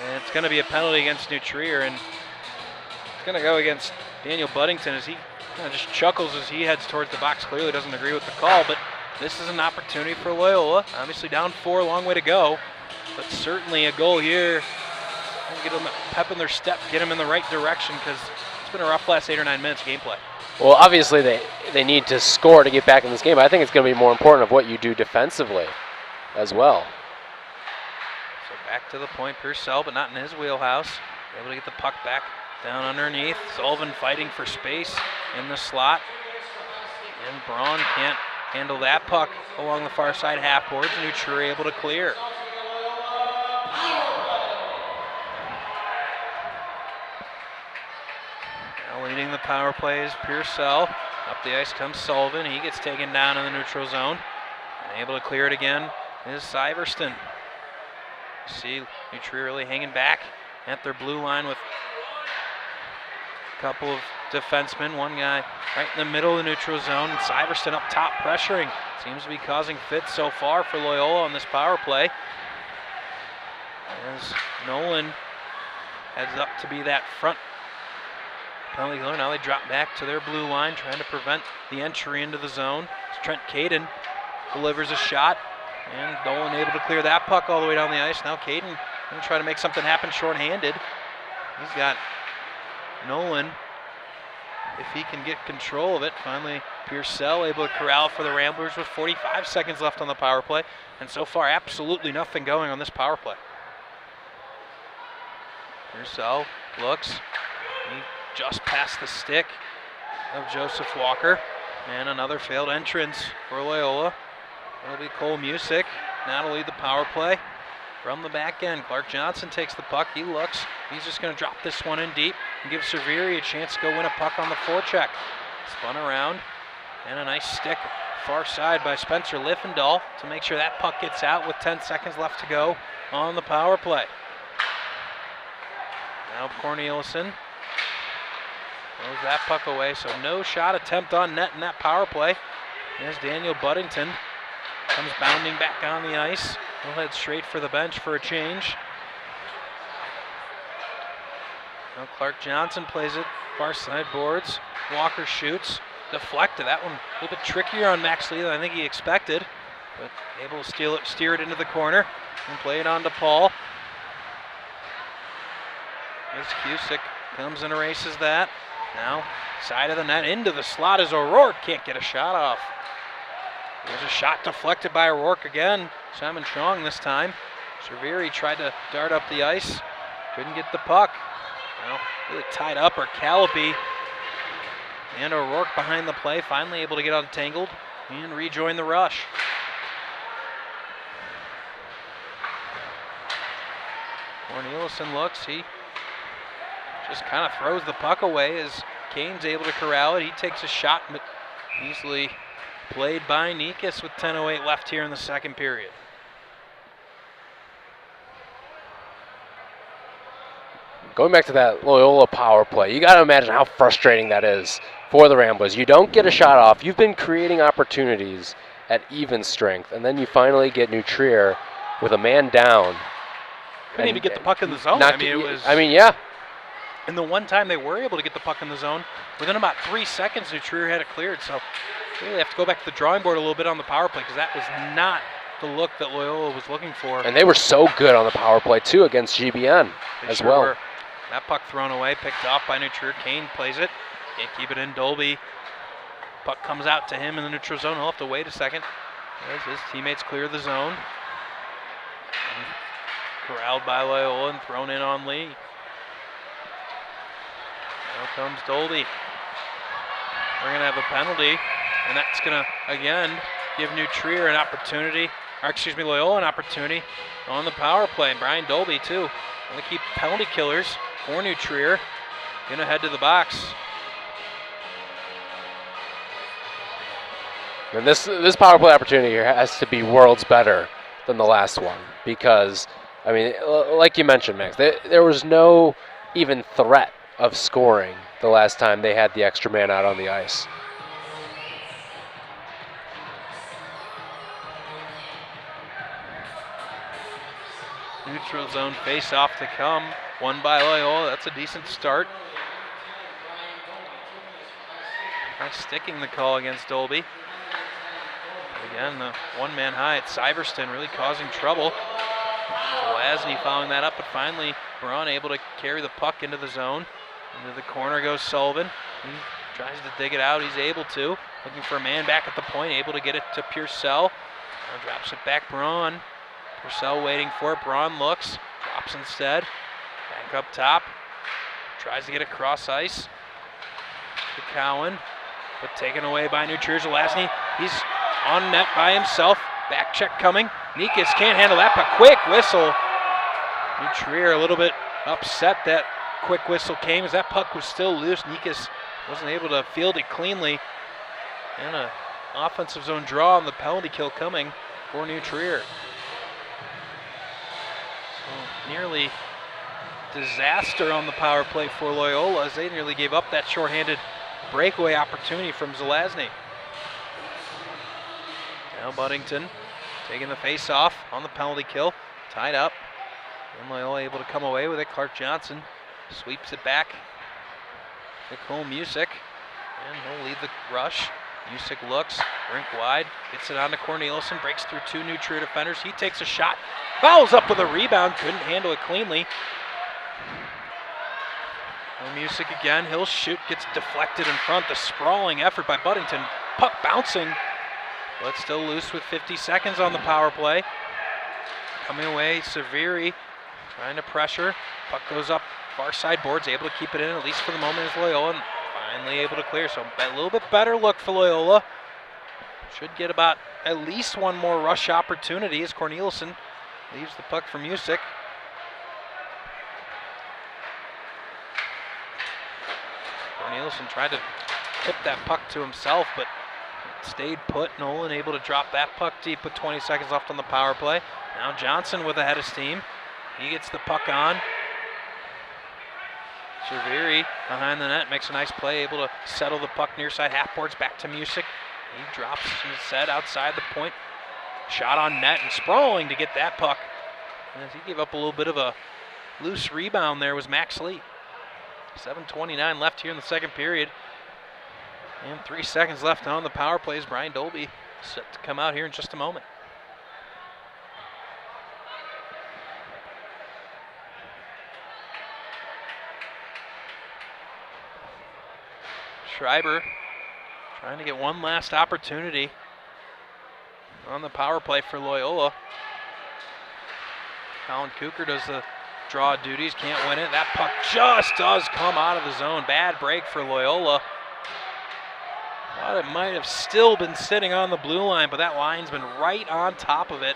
And it's going to be a penalty against New Trier, and it's going to go against Daniel Buddington as he kind of just chuckles as he heads towards the box. Clearly doesn't agree with the call, but this is an opportunity for Loyola. Obviously down 4, long way to go, but certainly a goal here. Get them a pep in their step, get them in the right direction, because it's been a rough last 8 or 9 minutes of gameplay. Well, obviously they need to score to get back in this game. I think it's going to be more important of what you do defensively as well. So back to the point, Purcell, but not in his wheelhouse. Able to get the puck back down underneath. Sullivan fighting for space in the slot. And Braun can't handle that puck along the far side half boards. New Trier able to clear. Now leading the power play is Purcell. Up the ice comes Sullivan. He gets taken down in the neutral zone. And able to clear it again is Syverston. See New Trier really hanging back at their blue line with a couple of defensemen. One guy right in the middle of the neutral zone. And Syverston up top pressuring. Seems to be causing fits so far for Loyola on this power play. As Nolan heads up to be that front penalty killer. Now they drop back to their blue line, trying to prevent the entry into the zone. As Trent Caden delivers a shot. And Nolan able to clear that puck all the way down the ice. Now Caden going to try to make something happen shorthanded. He's got Nolan, if he can get control of it. Finally, Purcell able to corral for the Ramblers with 45 seconds left on the power play. And so far, absolutely nothing going on this power play. Purcell looks. He just passed the stick of Joseph Walker. And another failed entrance for Loyola. It'll be Cole Musick now to lead the power play from the back end. Clark Johnson takes the puck. He looks. He's just going to drop this one in deep and give Cerveri a chance to go win a puck on the forecheck. Spun around, and a nice stick far side by Spencer Liffendahl to make sure that puck gets out with 10 seconds left to go on the power play. Now Corneliuson throws that puck away, so no shot attempt on net in that power play. There's Daniel Buddington. Comes bounding back on the ice. He'll head straight for the bench for a change. Now Clark Johnson plays it far side boards. Walker shoots, deflected. That one a little bit trickier on Max Lee than I think he expected, but able to steer it into the corner and play it on to Paul. As Cusick comes and erases that. Now side of the net into the slot as O'Rourke can't get a shot off. There's a shot deflected by O'Rourke again. Simon Chong this time. Cerveri tried to dart up the ice. Couldn't get the puck. Well, really tied up are Callipy and O'Rourke behind the play. Finally able to get untangled and rejoin the rush. Corneliuson looks. He just kind of throws the puck away as Kane's able to corral it. He takes a shot, but easily played by Nikas with 10:08 left here in the second period. Going back to that Loyola power play, you got to imagine how frustrating that is for the Ramblers. You don't get a shot off. You've been creating opportunities at even strength, and then you finally get New Trier with a man down. Couldn't even get the puck in the zone. Yeah. And the one time they were able to get the puck in the zone, within about 3 seconds, New Trier had it cleared. So we really have to go back to the drawing board a little bit on the power play, because that was not the look that Loyola was looking for. And they were so good on the power play, too, against GBN as well. Were. That puck thrown away, picked off by New Trier. Kane plays it. Can't keep it in. Dolby. Puck comes out to him in the neutral zone. He'll have to wait a second as his teammates clear the zone. Corralled by Loyola and thrown in on Lee. Now comes Dolby. We're going to have a penalty, and that's going to, again, give New Trier an opportunity, or excuse me, Loyola an opportunity on the power play. And Brian Dolby, too. Going to keep penalty killers for New Trier. Going to head to the box. And this power play opportunity here has to be worlds better than the last one because, I mean, like you mentioned, Max, there was no even threat of scoring the last time they had the extra man out on the ice. Neutral zone face-off to come. Won by Loyola. That's a decent start. Nice sticking the call against Dolby. Again, the one-man high at Syverston really causing trouble. Lasney following that up, but finally Braun able to carry the puck into the zone. Into the corner goes Sullivan. He tries to dig it out. He's able to. Looking for a man back at the point, able to get it to Purcell. Now drops it back Braun. Purcell waiting for it. Braun looks, drops instead. Back up top. Tries to get it cross ice to Cowan, but taken away by New Trier. Lasney, he's on net by himself. Back check coming. Nikas can't handle that, but quick whistle. New Trier a little bit upset that quick whistle came as that puck was still loose. Nikas wasn't able to field it cleanly. And an offensive zone draw on the penalty kill coming for New Trier. So nearly disaster on the power play for Loyola as they nearly gave up that shorthanded breakaway opportunity from Zelazny. Now Buddington taking the face off on the penalty kill, tied up. And Loyola able to come away with it. Clark Johnson sweeps it back to Cole Music, and he'll lead the rush. Music looks, rink wide, gets it on to Corneliuson, breaks through two New Trier defenders. He takes a shot, fouls up with a rebound, couldn't handle it cleanly. Music again, he'll shoot, gets deflected in front. The sprawling effort by Buddington, puck bouncing, but still loose with 50 seconds on the power play. Coming away, Severi trying to pressure. Puck goes up far side boards, able to keep it in, at least for the moment, is Loyola, and finally able to clear. So a little bit better look for Loyola. Should get about at least one more rush opportunity as Corneliuson leaves the puck for Music. Corneliuson tried to tip that puck to himself, but stayed put. Nolan able to drop that puck deep with 20 seconds left on the power play. Now Johnson with a head of steam. He gets the puck on. Severi behind the net makes a nice play, able to settle the puck near side half boards back to Music. He drops instead outside the point. Shot on net and sprawling to get that puck. As he gave up a little bit of a loose rebound there was Max Lee. 7:29 left here in the second period. And 3 seconds left on the power play as Brian Dolby set to come out here in just a moment. Schreiber trying to get one last opportunity on the power play for Loyola. Colin Cooker does the draw duties, can't win it. That puck just does come out of the zone. Bad break for Loyola. Thought it might have still been sitting on the blue line, but that linesman right on top of it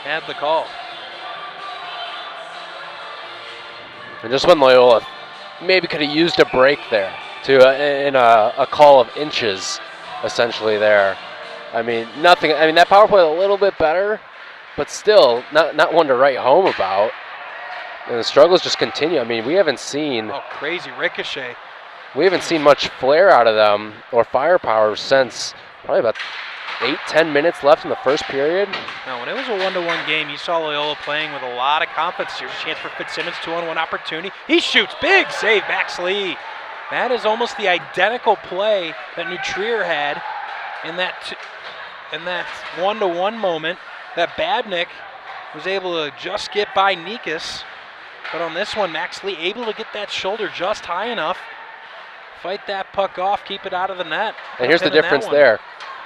had the call. And just when Loyola maybe could have used a break there in a call of inches, essentially there. I mean, nothing. I mean, that power play a little bit better, but still not one to write home about. And the struggles just continue. I mean, we haven't seen. Oh, crazy ricochet. We haven't seen much flair out of them or firepower since probably about 8-10 minutes left in the first period. Now, when it was a 1-1 game, you saw Loyola playing with a lot of confidence. Here's a chance for Fitzsimmons, 2-on-1 opportunity. He shoots, big save, Max Lee. That is almost the identical play that New Trier had in that 1-to-1 moment that Babnick was able to just get by Nikas. But on this one, Max Lee able to get that shoulder just high enough, fight that puck off, keep it out of the net. And here's the difference there.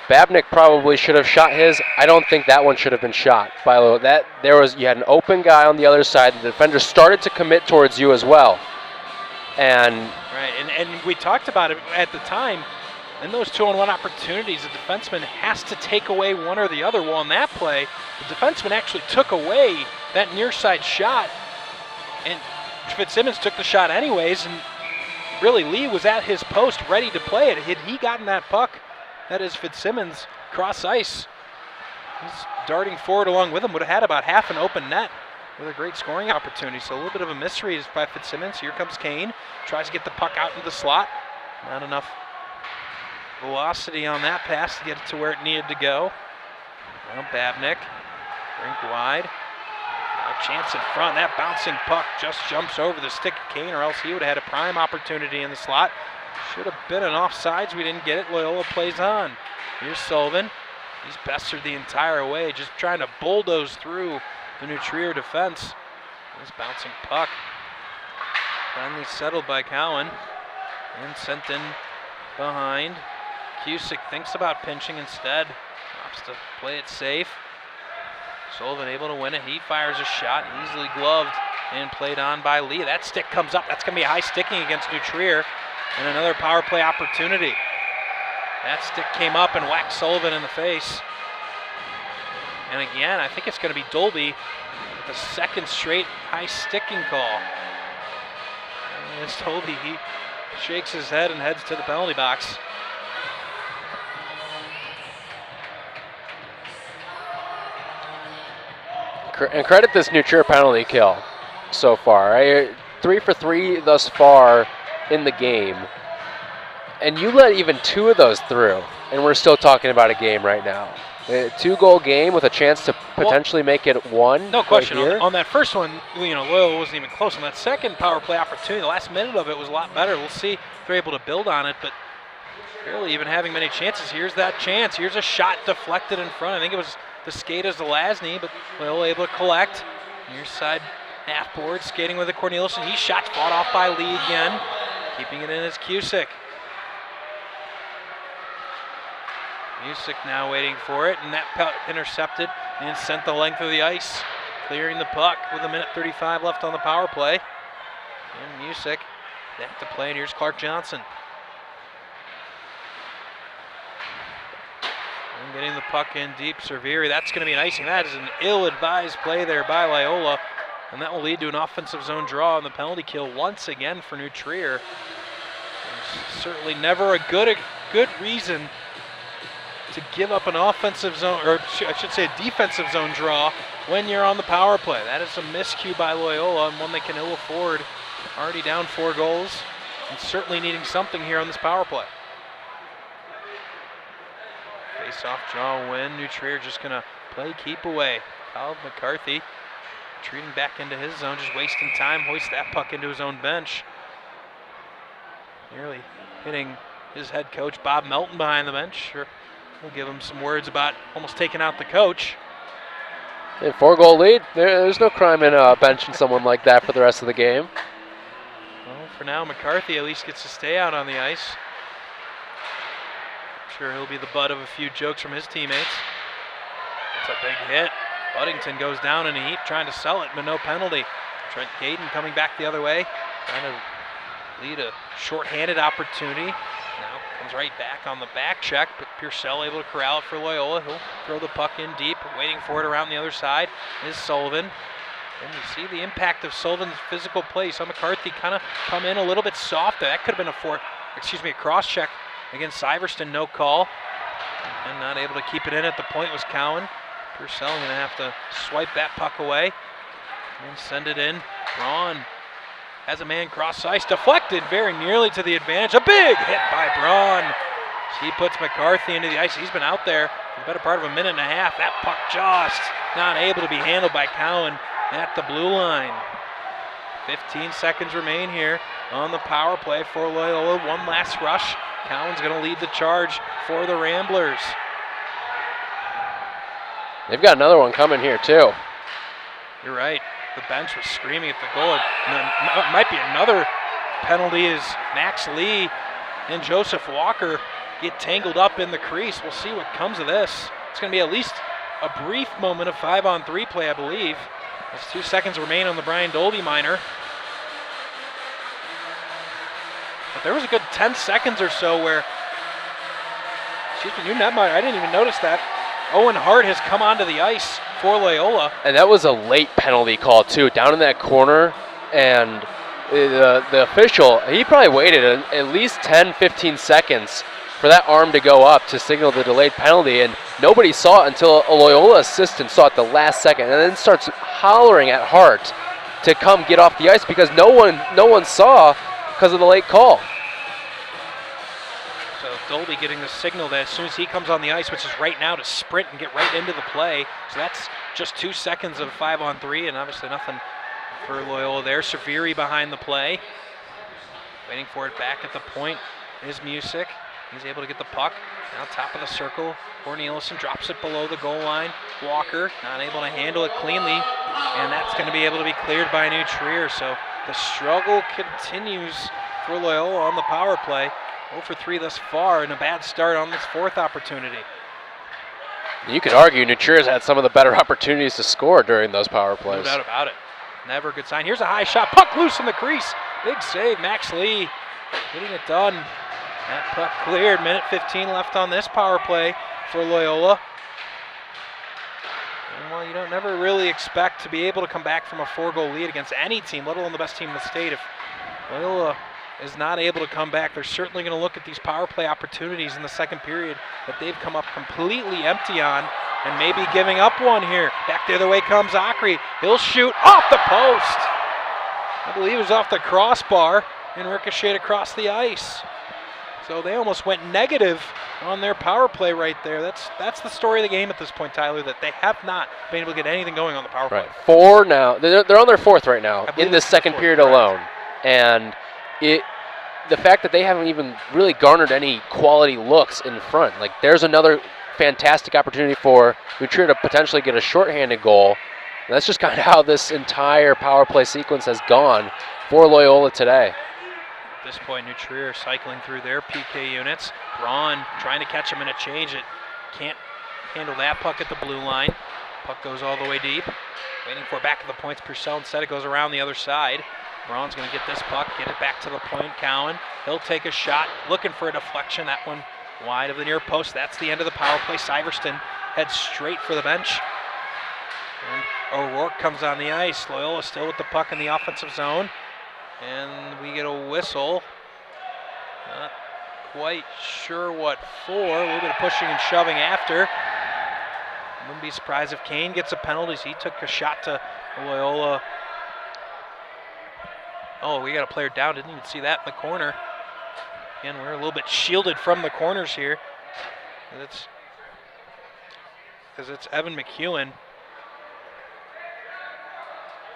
Babnick probably should have shot his. I don't think that one should have been shot by Loyola. You had an open guy on the other side. The defender started to commit towards you as well. And and we talked about it at the time. In those 2-on-1 opportunities, the defenseman has to take away one or the other. Well, in that play, the defenseman actually took away that near side shot, and Fitzsimmons took the shot anyways, and really Lee was at his post ready to play it. Had he gotten that puck, that is Fitzsimmons, cross ice, he's darting forward along with him, would have had about half an open net with a great scoring opportunity. So a little bit of a misread by Fitzsimmons. Here comes Kane, tries to get the puck out into the slot. Not enough velocity on that pass to get it to where it needed to go. Now Babnick, rink wide. A chance in front. That bouncing puck just jumps over the stick of Kane, or else he would have had a prime opportunity in the slot. Should have been an offsides. We didn't get it. Loyola plays on. Here's Sullivan. He's pestered the entire way, just trying to bulldoze through the New Trier defense. This bouncing puck finally settled by Cowan and sent in behind. Cusick thinks about pinching instead. Opts to play it safe. Sullivan able to win it. He fires a shot, easily gloved and played on by Lee. That stick comes up. That's going to be a high sticking against New Trier. And another power play opportunity. That stick came up and whacked Sullivan in the face. And again, I think it's going to be Dolby with the second straight high sticking call. And it's Dolby. He shakes his head and heads to the penalty box. And credit this New Trier penalty kill so far. 3 for 3 thus far in the game. And you let even 2 of those through, and we're still talking about a game right now. A 2-goal game with a chance to potentially make it 1. No question. Right on that first one, Loyola wasn't even close. On that second power play opportunity, the last minute of it was a lot better. We'll see if they're able to build on it, but barely even having many chances. Here's that chance. Here's a shot deflected in front. I think it was the skate as the Lasny, but Loyola able to collect. Near side half board, skating with a Corneliuson. He shot fought off by Lee again. Keeping it in is Cusick. Cusick now waiting for it, and that intercepted and sent the length of the ice, clearing the puck with 1:35 left on the power play. And Cusick back to play, and here's Clark Johnson. And getting the puck in deep, Cerveri. That's going to be an icing. That is an ill-advised play there by Loyola, and that will lead to an offensive zone draw on the penalty kill once again for New Trier. There's certainly never a good reason to give up an offensive zone, or I should say a defensive zone draw when you're on the power play. That is a miscue by Loyola, and one they can ill afford. Already down 4 goals, and certainly needing something here on this power play. Face-off draw win. New Trier just going to play keep away. Kyle McCarthy retreating back into his zone, just wasting time, hoists that puck into his own bench. Nearly hitting his head coach, Bob Melton, behind the bench. Sure, we'll give him some words about almost taking out the coach. A 4-goal lead. There's no crime in benching someone like that for the rest of the game. Well, for now, McCarthy at least gets to stay out on the ice. Sure, he'll be the butt of a few jokes from his teammates. It's a big hit. Buddington goes down in a heap trying to sell it, but no penalty. Trent Caden coming back the other way, trying to lead a shorthanded opportunity. Now comes right back on the back check, but Purcell able to corral it for Loyola. He'll throw the puck in deep, waiting for it around the other side is Sullivan. And you see the impact of Sullivan's physical play. So McCarthy kind of come in a little bit soft. That could have been a cross check against Syverston, no call. And not able to keep it in at the point was Cowan. Purcell going to have to swipe that puck away and send it in. Braun has a man cross ice, deflected very nearly to the advantage. A big hit by Braun. He puts McCarthy into the ice. He's been out there for the better part of 1.5 minutes. That puck just not able to be handled by Cowan at the blue line. 15 seconds remain here on the power play for Loyola. One last rush. Cowan's going to lead the charge for the Ramblers. They've got another one coming here, too. You're right. The bench was screaming at the goal. It might be another penalty as Max Lee and Joseph Walker get tangled up in the crease. We'll see what comes of this. It's going to be at least a brief moment of 5-on-3 play, I believe. As 2 seconds remain on the Brian Dolby minor. But there was a good 10 seconds or so where, excuse me, new net minor, I didn't even notice that. Owen Hart has come onto the ice for Loyola. And that was a late penalty call, too, down in that corner. And the official, he probably waited at least 10, 15 seconds for that arm to go up to signal the delayed penalty. And nobody saw it until a Loyola assistant saw it the last second and then starts hollering at Hart to come get off the ice because no one saw because of the late call. So Dolby getting the signal that as soon as he comes on the ice, which is right now, to sprint and get right into the play. So that's just 2 seconds of 5-on-3, and obviously nothing for Loyola there. Severi behind the play. Waiting for it back at the point is Music. He's able to get the puck. Now top of the circle. Corneliuson drops it below the goal line. Walker not able to handle it cleanly, and that's going to be able to be cleared by New Trier. So the struggle continues for Loyola on the power play. 0 for 3 thus far, and a bad start on this 4th opportunity. You could argue New Trier's had some of the better opportunities to score during those power plays. No doubt about it. Never a good sign. Here's a high shot. Puck loose in the crease. Big save. Max Lee getting it done. That puck cleared. Minute 15 left on this power play for Loyola. And well, you don't never really expect to be able to come back from a 4-goal lead against any team, let alone the best team in the state. If Loyola is not able to come back, they're certainly going to look at these power play opportunities in the second period that they've come up completely empty on, and maybe giving up one here. Back the other way comes Akri. He'll shoot off the post. I believe it was off the crossbar and ricocheted across the ice. So they almost went negative on their power play right there. That's the story of the game at this point, Tyler, that they have not been able to get anything going on the power play. Right, 4 now. They're on their 4th right now in this second period alone. And the fact that they haven't even really garnered any quality looks in front. Like, there's another fantastic opportunity for New Trier to potentially get a shorthanded goal. And that's just kind of how this entire power play sequence has gone for Loyola today. At this point, New Trier cycling through their PK units. Braun trying to catch him in a change. It can't handle that puck at the blue line. Puck goes all the way deep. Waiting for it back at the points. Purcell instead it goes around the other side. Braun's going to get this puck, get it back to the point. Cowan, he'll take a shot, looking for a deflection. That one wide of the near post. That's the end of the power play. Syverston heads straight for the bench. And O'Rourke comes on the ice. Loyola still with the puck in the offensive zone. And we get a whistle. Not quite sure what for. A little bit of pushing and shoving after. Wouldn't be surprised if Kane gets a penalty. He took a shot to Loyola. Oh, we got a player down. Didn't even see that in the corner. Again, we're a little bit shielded from the corners here. Because it's Evan McEwen,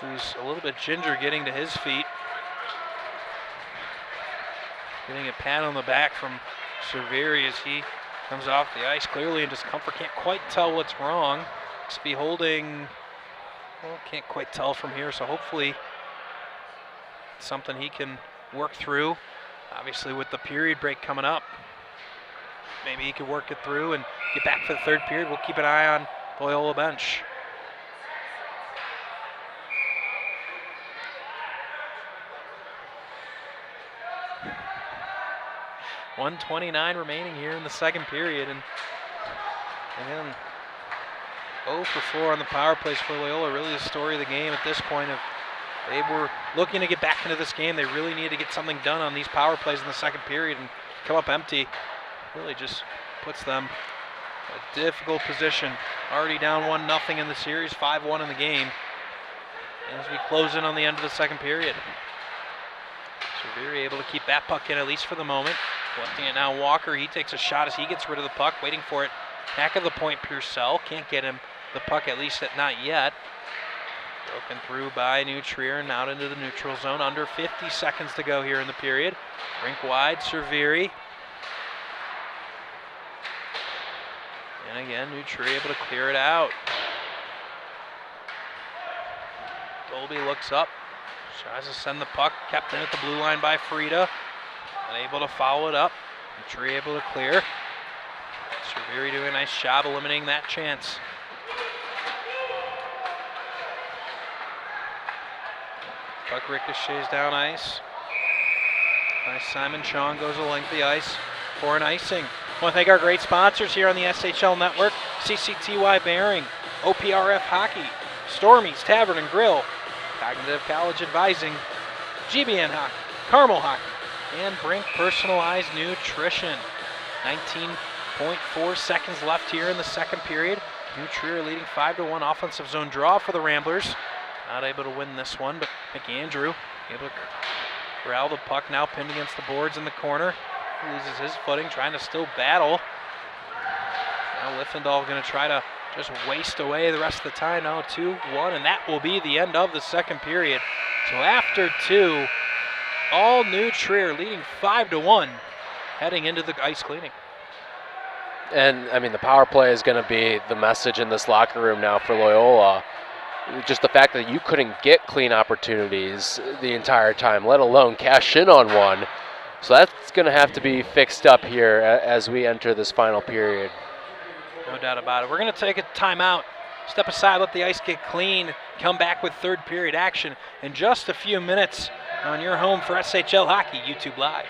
who's a little bit ginger getting to his feet. Getting a pat on the back from Severi as he comes off the ice, clearly in discomfort. Can't quite tell what's wrong. Must be holding, well, can't quite tell from here, so hopefully something he can work through. Obviously with the period break coming up, maybe he could work it through and get back for the 3rd period. We'll keep an eye on Loyola bench. .129 remaining here in the second period, and again, 0 for 4 on the power plays for Loyola. Really the story of the game at this point. If they were looking to get back into this game, they really needed to get something done on these power plays in the second period, and come up empty really just puts them in a difficult position. Already down 1-0 in the series, 5-1 in the game, as we close in on the end of the second period. So Severi able to keep that puck in, at least for the moment. Collecting it now, Walker. He takes a shot as he gets rid of the puck, waiting for it. Back of the point, Purcell. Can't get him the puck, at least not yet. Broken through by New Trier and out into the neutral zone. Under 50 seconds to go here in the period. Rink wide, Severi. And again, New Trier able to clear it out. Dolby looks up. Tries to send the puck, kept in at the blue line by Frida. Unable to follow it up. Tree able to clear. Cerveri doing a nice job eliminating that chance. Puck ricochets down ice. Nice Simon Chong goes the length of the ice for an icing. I want to thank our great sponsors here on the SHL Network. CCTY Bearing, OPRF Hockey, Stormy's Tavern and Grill, Cognitive College Advising, GBN Hockey, Carmel Hockey, and Brink Personalized Nutrition. 19.4 seconds left here in the second period. New Trier leading 5-1 offensive zone draw for the Ramblers. Not able to win this one, but McAndrew able to corral the puck, now pinned against the boards in the corner. He loses his footing, trying to still battle. Now Liffendahl going to try to just waste away the rest of the time. Now 2-1, and that will be the end of the second period. So after 2, all New Trier leading 5-1, heading into the ice cleaning. And, I mean, the power play is going to be the message in this locker room now for Loyola. Just the fact that you couldn't get clean opportunities the entire time, let alone cash in on one. So that's going to have to be fixed up here as we enter this final period. No doubt about it. We're going to take a timeout, step aside, let the ice get clean, come back with third period action in just a few minutes on your home for SHL Hockey, YouTube Live.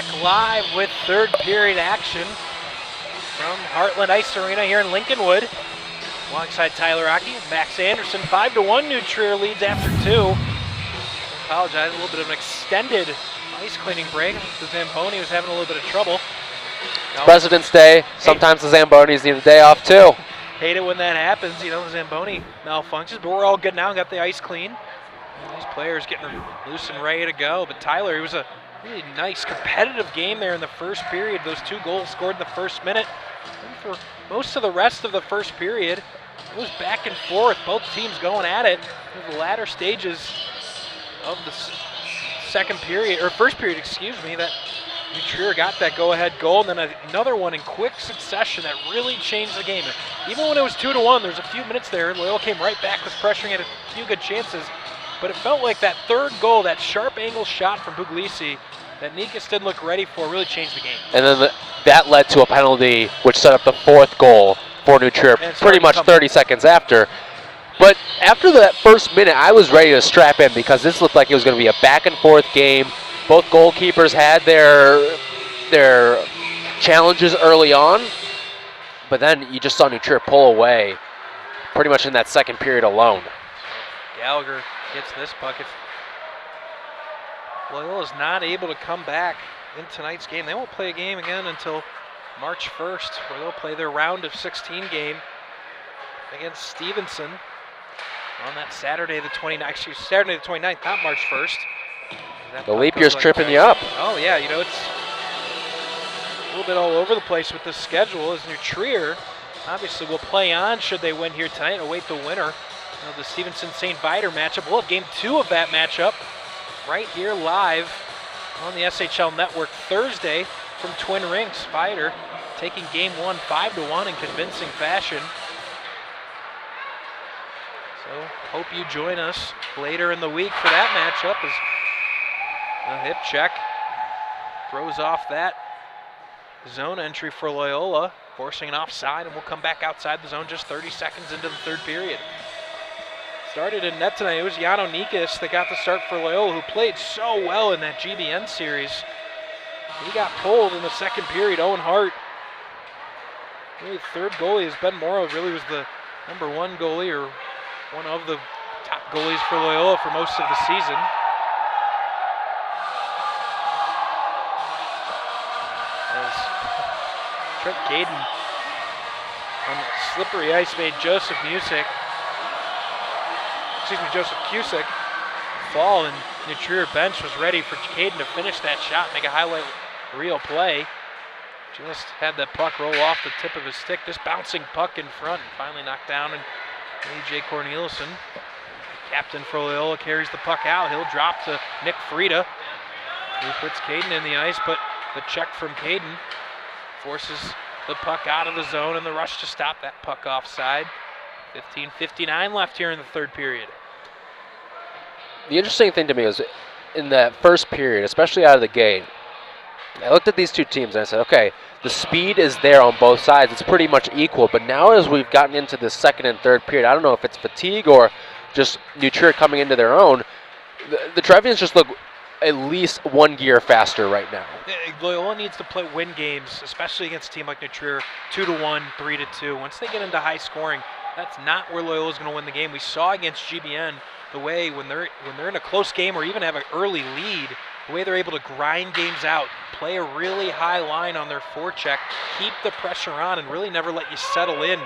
back live with third period action from Heartland Ice Arena here in Lincolnwood. Alongside Tyler Rocky and Max Anderson, 5-1 New Trier leads after 2. Apologize, a little bit of an extended ice cleaning break. The Zamboni was having a little bit of trouble. It's President's Day. Sometimes the Zambonis need a day off too. Hate it when that happens. You know, the Zamboni malfunctions, but we're all good now. Got the ice clean. These players getting loose and ready to go. But Tyler, it was a really nice competitive game there in the first period. Those 2 goals scored in the first minute. And for most of the rest of the first period, it was back and forth. Both teams going at it in the latter stages of the second period, or first period, excuse me, that New Trier got that go-ahead goal, and then another one in quick succession that really changed the game. Even when it was 2-1, there's a few minutes there, and Loyola came right back, was pressuring, had a few good chances, but it felt like that third goal, that sharp angle shot from Puglisi that Nikas didn't look ready for, really changed the game. And then that led to a penalty, which set up the 4th goal for New Trier pretty much 30 seconds after. But after that first minute, I was ready to strap in because this looked like it was going to be a back-and-forth game. Both goalkeepers had their challenges early on, but then you just saw New Trier pull away pretty much in that second period alone. Gallagher gets this puck. If Loyola's not able to come back in tonight's game, they won't play a game again until March 1st, where they'll play their round of 16 game against Stevenson on that Saturday the 29th, not March 1st. The leap year's tripping you up. Oh yeah, you know, it's a little bit all over the place with the schedule, as New Trier obviously will play on should they win here tonight, await the winner of the Stevenson-St. Viator matchup. We'll have game 2 of that matchup right here live on the SHL Network Thursday from Twin Rinks. Viator taking game 1 5-1 in convincing fashion. So hope you join us later in the week for that matchup, as a hip check throws off that zone entry for Loyola, forcing an offside, and we'll come back outside the zone just 30 seconds into the third period. Started in net tonight. It was Jano Nikas that got the start for Loyola, who played so well in that GBN series. He got pulled in the second period. Owen Hart, really third goalie, as Ben Morrow really was the #1 goalie, or one of the top goalies for Loyola for most of the season. As Trent Caden on slippery ice made Joseph Cusick fall, and New Trier bench was ready for Caden to finish that shot, make a highlight reel play. Just had that puck roll off the tip of his stick. This bouncing puck in front, and finally knocked down, and A.J. Corneliuson, captain for Loyola, carries the puck out. He'll drop to Nick Frieda, who puts Caden in the ice, but the check from Caden forces the puck out of the zone, and the rush to stop that puck offside. 15:59 left here in the third period. The interesting thing to me was in that first period, especially out of the gate, I looked at these two teams and I said, okay, the speed is there on both sides. It's pretty much equal. But now as we've gotten into the second and third period, I don't know if it's fatigue or just New Trier coming into their own, the Trevians just look at least 1 gear faster right now. Loyola needs to win games, especially against a team like New Trier, 2-1, 3-2. Once they get into high scoring, that's not where Loyola's going to win the game. We saw against GBN the way when they're in a close game or even have an early lead, the way they're able to grind games out, play a really high line on their forecheck, keep the pressure on, and really never let you settle in.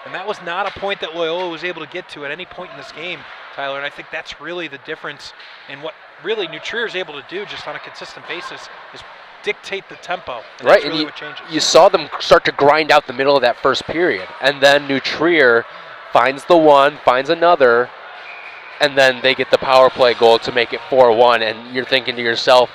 And that was not a point that Loyola was able to get to at any point in this game, Tyler. And I think that's really the difference in what really New Trier is able to do just on a consistent basis, is dictate the tempo. And right, that's really and what changes. You saw them start to grind out the middle of that first period. And then New Trier finds the one, finds another, and then they get the power play goal to make it 4-1. And you're thinking to yourself,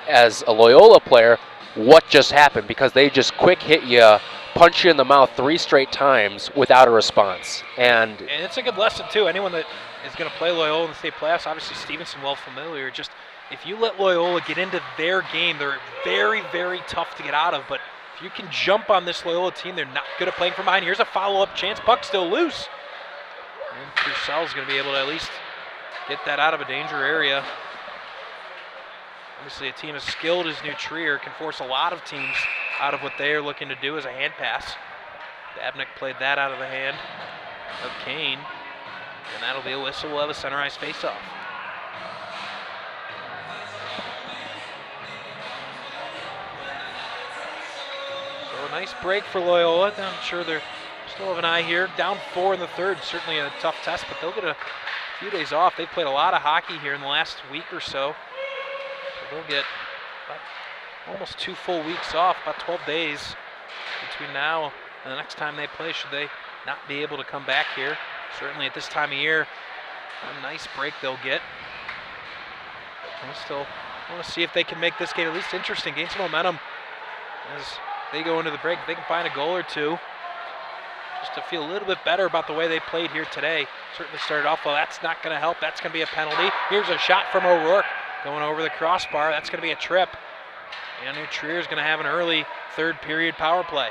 as a Loyola player, what just happened? Because they just quick hit you, punch you in the mouth 3 straight times without a response. And it's a good lesson, too. Anyone that is going to play Loyola in the state playoffs, obviously Stevenson well familiar, just if you let Loyola get into their game, they're very, very tough to get out of. But if you can jump on this Loyola team, they're not good at playing from behind. Here's a follow-up chance. Puck still loose. And Purcell's going to be able to at least get that out of a danger area. Obviously, a team as skilled as New Trier can force a lot of teams out of what they are looking to do as a hand pass. Babnick played that out of the hand of Kane, and that'll be a whistle. We'll have a center ice faceoff. So a nice break for Loyola. I'm sure they're still have an eye here. Down 4 in the third, certainly a tough test, but they'll get a few days off. They've played a lot of hockey here in the last week or so. So they'll get almost 2 full weeks off, about 12 days between now and the next time they play, should they not be able to come back here. Certainly at this time of year, a nice break they'll get. They still want to see if they can make this game at least interesting, gain some momentum as they go into the break. If they can find a goal or two, just to feel a little bit better about the way they played here today. Certainly started off well. That's not going to help. That's going to be a penalty. Here's a shot from O'Rourke going over the crossbar. That's going to be a trip. And New Trier is going to have an early third period power play.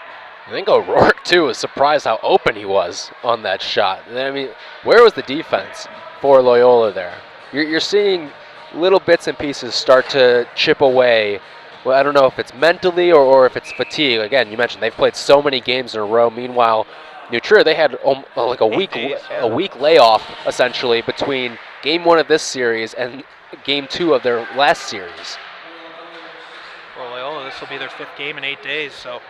I think O'Rourke, too, was surprised how open he was on that shot. I mean, where was the defense for Loyola there? You're seeing little bits and pieces start to chip away. Well, I don't know if it's mentally or if it's fatigue. Again, you mentioned they've played so many games in a row. Meanwhile, New Trier, they had like a week layoff, essentially, between game 1 of this series and game 2 of their last series. For Loyola, this will be their 5th game in 8 days, so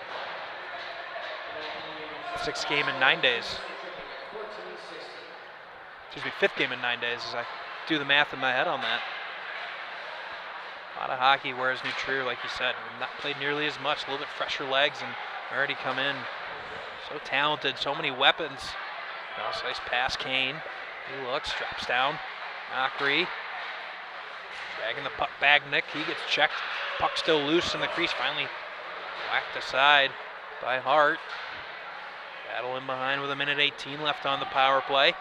6th game in 9 days. Excuse me, 5th game in 9 days as I do the math in my head on that. A lot of hockey, whereas New Trier, like you said, not played nearly as much, a little bit fresher legs, and already come in. So talented, so many weapons. Nice pass, Kane. He looks, drops down. Akri dragging the puck, Babnick. He gets checked. Puck still loose in the crease. Finally whacked aside by Hart. Battle in behind with 1:18 left on the power play.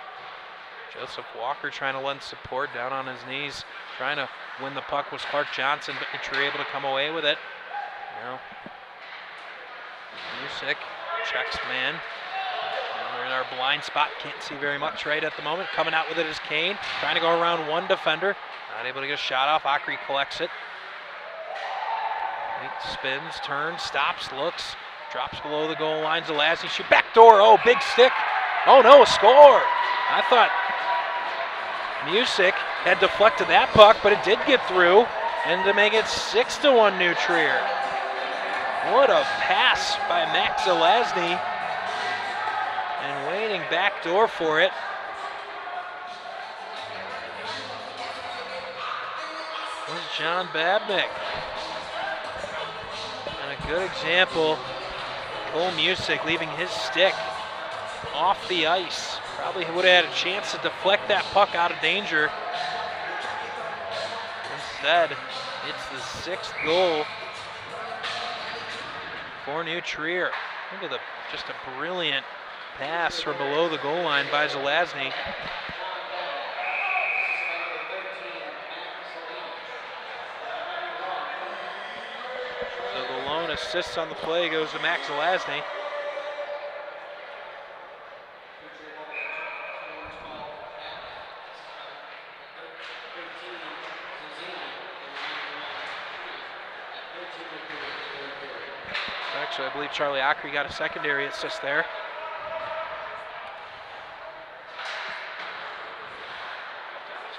Joseph Walker trying to lend support, down on his knees, trying to win the puck was Clark Johnson, but New Trier able to come away with it. Now, Music checks man. Now we're in our blind spot, can't see very much right at the moment. Coming out with it is Kane, trying to go around one defender. Not able to get a shot off. Akri collects it. He spins, turns, stops, looks, drops below the goal line. Zelazny shoot backdoor. Oh, big stick. Oh no, a score. I thought Music had deflected that puck, but it did get through, and to make it 6-1 New Trier. What a pass by Max Zelazny, and waiting backdoor for it. Was John Babnick. And a good example, Cole Music leaving his stick off the ice. Probably would have had a chance to deflect that puck out of danger. Instead, it's the 6th goal for New Trier. Look at just a brilliant pass from below the goal line by Zelazny. So the lone assist on the play goes to Max Zelazny. Actually, I believe Charlie Akri got a secondary assist there.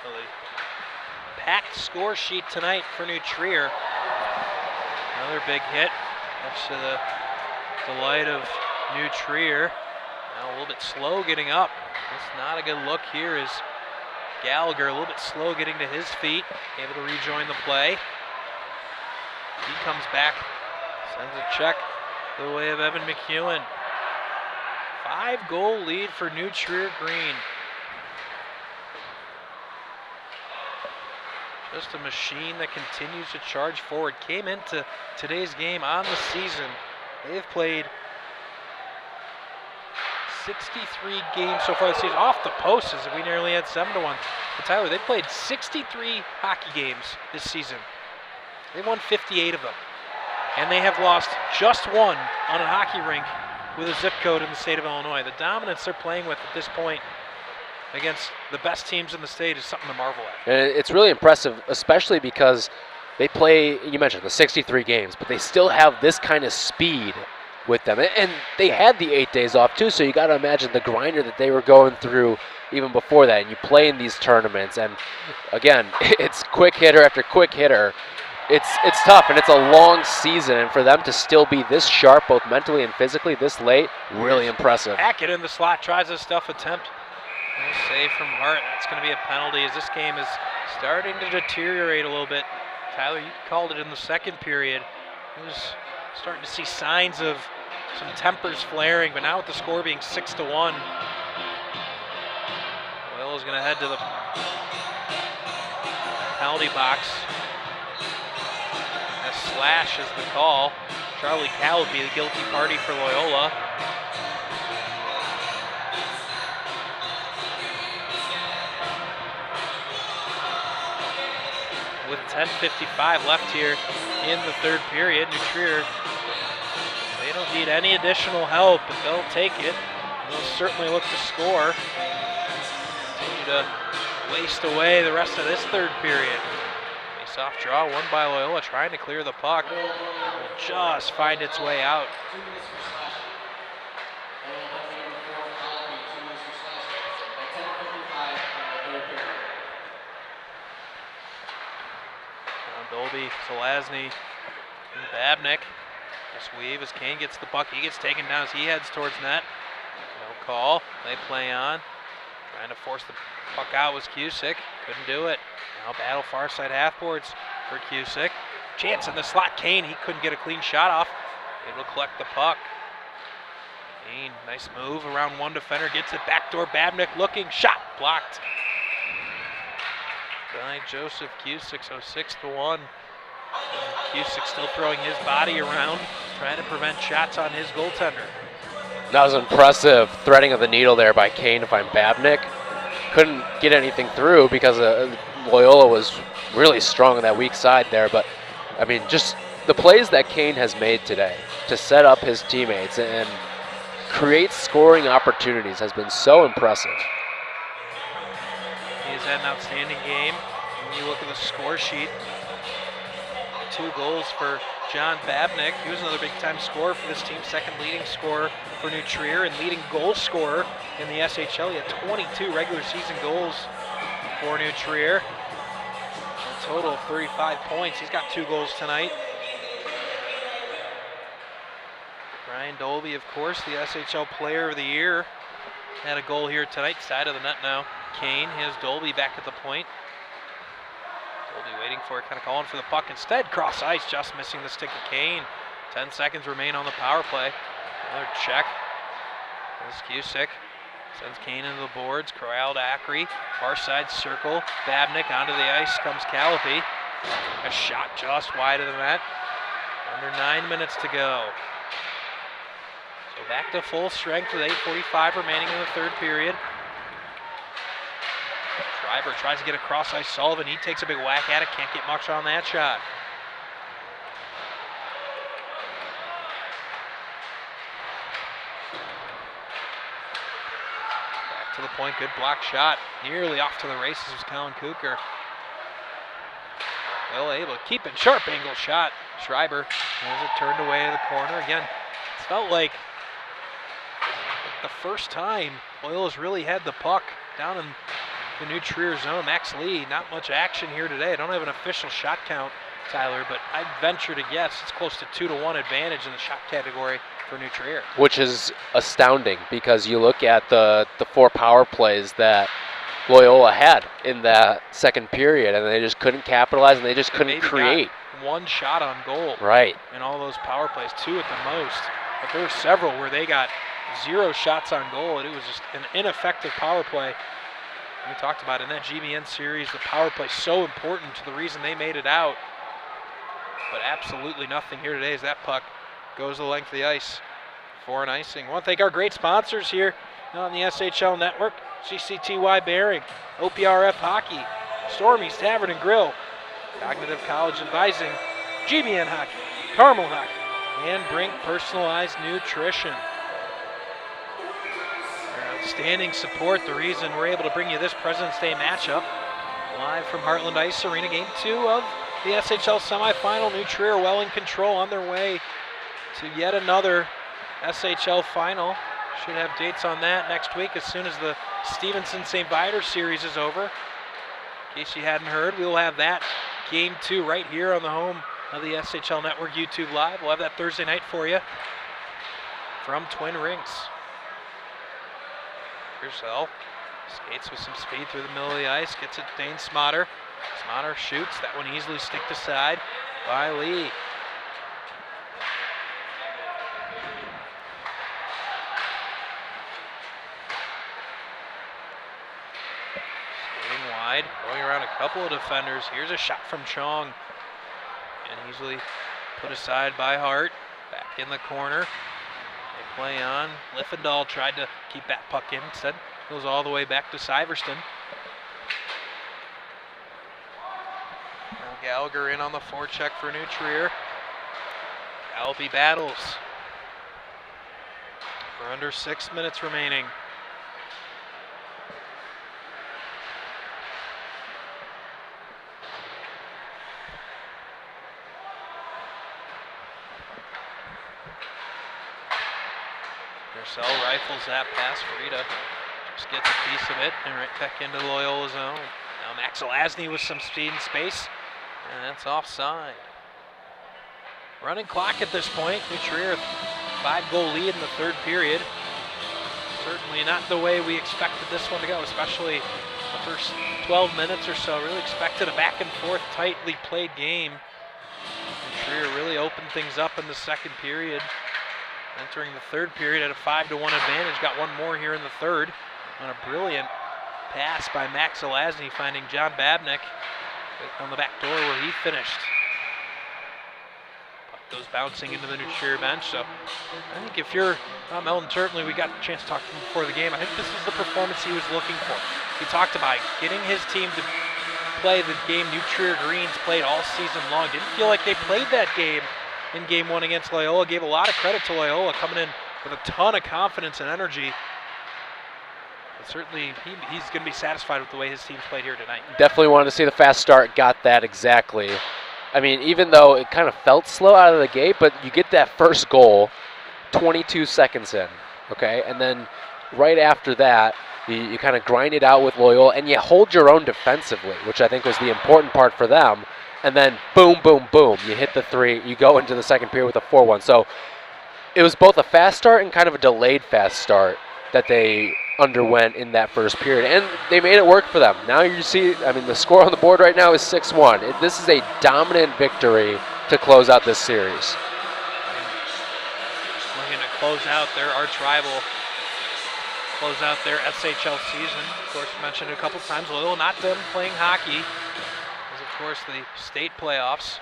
So the packed score sheet tonight for New Trier. Another big hit, much to the delight of New Trier. Now a little bit slow getting up. It's not a good look here as Gallagher a little bit slow getting to his feet, able to rejoin the play. He comes back, sends a check the way of Evan McEwen. 5-goal lead for New Trier Green. Just a machine that continues to charge forward. Came into today's game on the season. They've played 63 games so far this season. Off the posts, as we nearly had 7-1. But Tyler, they've played 63 hockey games this season. They won 58 of them. And they have lost just one on a hockey rink with a zip code in the state of Illinois. The dominance they're playing with at this point against the best teams in the state is something to marvel at. And it's really impressive, especially because they play, you mentioned the 63 games, but they still have this kind of speed with them. And they had the 8 days off too, so you got to imagine the grinder that they were going through even before that. And you play in these tournaments, and again, it's quick hitter after quick hitter. It's tough, and it's a long season, and for them to still be this sharp, both mentally and physically, this late, really impressive. Hackett in the slot, tries a stuff attempt. Nice save from Hart. That's going to be a penalty as this game is starting to deteriorate a little bit. Tyler, you called it in the second period. It was starting to see signs of some tempers flaring, but now with the score being 6-1, Loyola's going to head to the penalty box. A slash is the call. Charlie Cal would be the guilty party for Loyola. With 10:55 left here in the third period, New Trier, they don't need any additional help, but they'll take it. They'll certainly look to score. Continue to waste away the rest of this third period. Face-off draw won by Loyola, trying to clear the puck. It will just find its way out. Dolby, Zelazny, and Babnick. This weave as Kane gets the puck. He gets taken down as he heads towards net. No call. They play on. Trying to force the puck out was Cusick. Couldn't do it. Now battle far side half boards for Cusick. Chance in the slot. Kane, he couldn't get a clean shot off. Able to collect the puck. Kane, nice move around one defender. Gets it backdoor. Babnick looking. Shot blocked by Joseph Cusick, so 6-1. Cusick still throwing his body around, trying to prevent shots on his goaltender. That was impressive threading of the needle there by Kane to find Babnick. Couldn't get anything through because Loyola was really strong on that weak side there. But, I mean, just the plays that Kane has made today to set up his teammates and create scoring opportunities has been so impressive. He's had an outstanding game. When you look at the score sheet, 2 goals for John Babnick. He was another big-time scorer for this team, second leading scorer for New Trier and leading goal scorer in the SHL. He had 22 regular season goals for New Trier. A total of 35 points. He's got 2 goals tonight. Ryan Dolby, of course, the SHL Player of the Year, had a goal here tonight, side of the net now. Kane has Dolby back at the point. Dolby waiting for it, kind of calling for the puck. Instead, cross ice, just missing the stick of Kane. 10 seconds remain on the power play. Another check. There's Cusick. Sends Kane into the boards. Corral to Acri. Far side circle. Babnick onto the ice comes Callipy. A shot just wide of the net. Under 9 minutes to go. So back to full strength with 8:45 remaining in the third period. Schreiber tries to get across ice. Sullivan, he takes a big whack at it. Can't get much on that shot. Back to the point. Good block shot. Nearly off to the races was Colin Cooker. Well able to keep it. Sharp angle shot. Schreiber has it turned away to the corner. Again, it felt like the first time Loyola's really had the puck down in the New Trier zone. Max Lee, not much action here today. I don't have an official shot count, Tyler, but I'd venture to guess it's close to 2-1 advantage in the shot category for New Trier. Which is astounding because you look at the 4 power plays that Loyola had in that second period, and they just couldn't capitalize, and they just couldn't create. 1 shot on goal. Right. In all those power plays, 2 at the most. But there were several where they got 0 shots on goal, and it was just an ineffective power play. We talked about in that GBN series, the power play so important to the reason they made it out. But absolutely nothing here today as that puck goes the length of the ice for an icing. I want to thank our great sponsors here on the SHL Network. CCTY Bearing, OPRF Hockey, Stormy's Tavern and Grill, Cognitive College Advising, GBN Hockey, Carmel Hockey, and Brink Personalized Nutrition. Outstanding support, the reason we're able to bring you this President's Day matchup live from Heartland Ice Arena, Game 2 of the SHL semifinal. New Trier well in control on their way to yet another SHL final. Should have dates on that next week as soon as the Stevenson-St. Viator series is over. In case you hadn't heard, we will have that game 2 right here on the home of the SHL Network YouTube Live. We'll have that Thursday night for you from Twin Rinks. Purcell skates with some speed through the middle of the ice, gets it to Dane Smotter. Smotter shoots, that one easily sticked aside by Lee. Skating wide, going around a couple of defenders. Here's a shot from Chong, and easily put aside by Hart. Back in the corner. They play on. Liffendahl tried to keep that puck in. Instead, goes all the way back to Syverston. Now Gallagher in on the forecheck for New Trier. Galpy battles. We're under 6 minutes remaining. Purcell rifles that pass. Frida just gets a piece of it and right back into Loyola zone. Now Max Lasny with some speed and space, and that's offside. Running clock at this point. New Trier 5-goal lead in the third period. Certainly not the way we expected this one to go, especially the first 12 minutes or so. Really expected a back and forth, tightly played game. New Trier really opened things up in the second period. Entering the third period at a 5-1 advantage. Got one more here in the third on a brilliant pass by Max Lasny, finding John Babnick on the back door where he finished. Puck goes bouncing into the New Trier bench. So I think if you're Melton, certainly we got a chance to talk to him before the game. I think this is the performance he was looking for. He talked about getting his team to play the game New Trier Greens played all season long. Didn't feel like they played that game in game 1 against Loyola. Gave a lot of credit to Loyola, coming in with a ton of confidence and energy. But certainly he's going to be satisfied with the way his team's played here tonight. Definitely wanted to see the fast start, got that exactly. I mean, even though it kind of felt slow out of the gate, but you get that first goal 22 seconds in, okay? And then right after that, you kind of grind it out with Loyola, and you hold your own defensively, which I think was the important part for them. And then boom, boom, boom, you hit the 3, you go into the second period with a 4-1. So it was both a fast start and kind of a delayed fast start that they underwent in that first period. And they made it work for them. Now you see, I mean, the score on the board right now is 6-1. This is a dominant victory to close out this series. Looking to close out their arch rival, close out their SHL season. Of course, mentioned it a couple times, Loyola not done playing hockey. Of course, the state playoffs.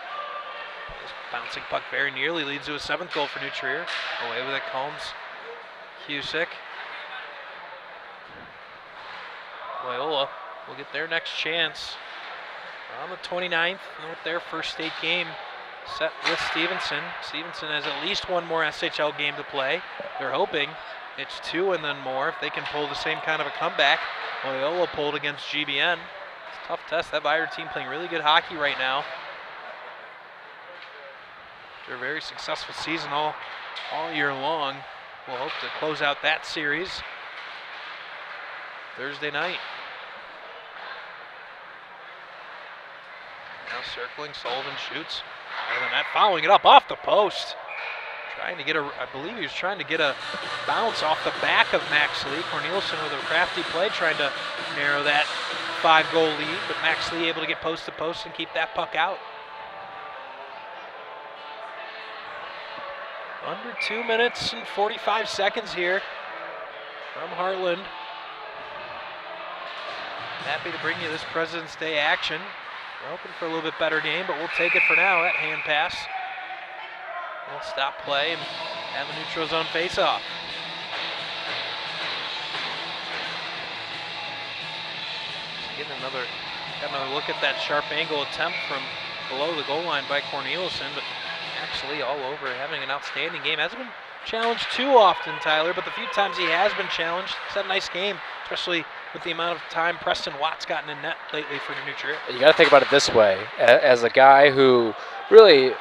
This bouncing puck very nearly leads to a 7th goal for New Trier. Away with it, Combs. Cusick. Loyola will get their next chance on the 29th with their first state game set with Stevenson. Stevenson has at least one more SHL game to play. They're hoping it's 2 and then more if they can pull the same kind of a comeback Loyola pulled against GBN. Tough test. That Viator team playing really good hockey right now. They're a very successful season all year long. We'll hope to close out that series Thursday night. Now circling, Sullivan shoots. Higher than that, following it up off the post. Trying to get I believe he was trying to get a bounce off the back of Max Lee. Corneliuson with a crafty play, trying to narrow that 5-goal lead, but Max Lee able to get post to post and keep that puck out. Under 2 minutes and 45 seconds here from Heartland. Happy to bring you this President's Day action. We're hoping for a little bit better game, but we'll take it for now. That hand pass. We'll stop play and have a neutral zone face-off. Getting another look at that sharp angle attempt from below the goal line by Corneliuson, but actually all over, having an outstanding game. Hasn't been challenged too often, Tyler, but the few times he has been challenged, he's had a nice game, especially with the amount of time Preston Watt's gotten in net lately for New Trier. You got to think about it this way. As a guy who really,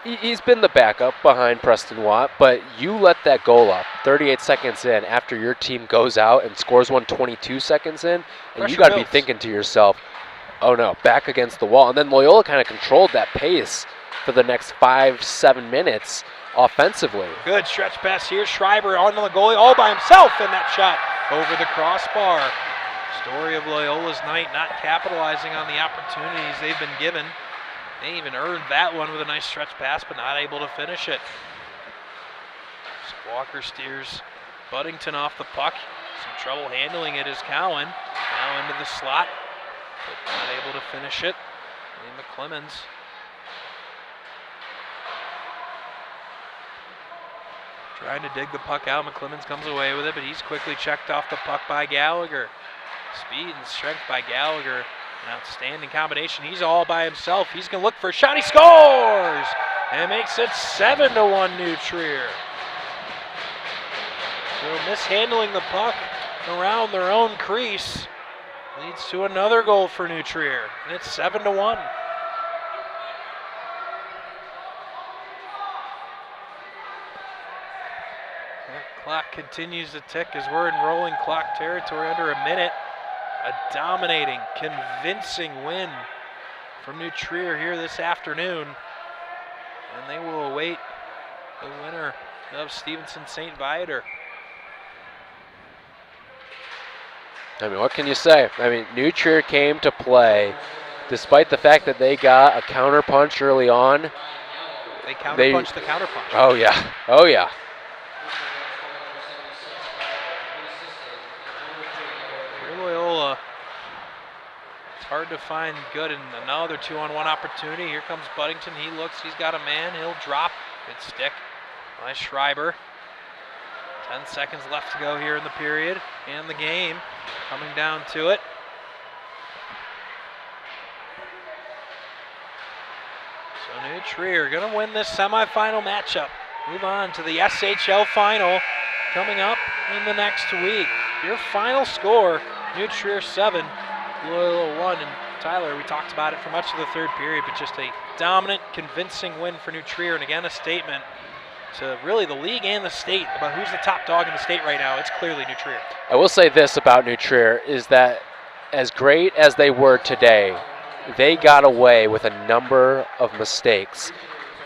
he's been the backup behind Preston Watt, but you let that goal up 38 seconds in after your team goes out and scores one 22 seconds in, and Pressure you got to be builds. thinking to yourself, oh no, back against the wall. And then Loyola kind of controlled that pace for the next 5-7 minutes offensively. Good stretch pass here. Schreiber on the goalie all by himself, and that shot over the crossbar. Story of Loyola's night, not capitalizing on the opportunities they've been given. They even earned that one with a nice stretch pass, but not able to finish it. Walker steers Buddington off the puck. Some trouble handling it is Cowan. Now into the slot, but not able to finish it. And McClemens. Trying to dig the puck out. McClemens comes away with it, but he's quickly checked off the puck by Gallagher. Speed and strength by Gallagher. An outstanding combination. He's all by himself. He's going to look for a shot. He scores! And makes it 7-1 New Trier. So mishandling the puck around their own crease leads to another goal for New Trier. And it's 7-1. Clock continues to tick as we're in rolling clock territory under a minute. A dominating, convincing win from New Trier here this afternoon. And they will await the winner of Stevenson St. Viator. I mean, what can you say? I mean, New Trier came to play despite the fact that they got a counterpunch early on. They counterpunched the counterpunch. Oh, yeah. Oh, yeah. Loyola, it's hard to find good in another 2-on-1 opportunity. Here comes Buddington. He looks, he's got a man. He'll drop. Good stick by Schreiber. 10 seconds left to go here in the period and the game. Coming down to it. So New Trier going to win this semifinal matchup. Move on to the SHL final coming up in the next week. Your final score, New Trier 7, Loyola 1. And Tyler, we talked about it for much of the third period, but just a dominant, convincing win for New Trier. And again, a statement to really the league and the state about who's the top dog in the state right now. It's clearly New Trier. I will say this about New Trier is that as great as they were today, they got away with a number of mistakes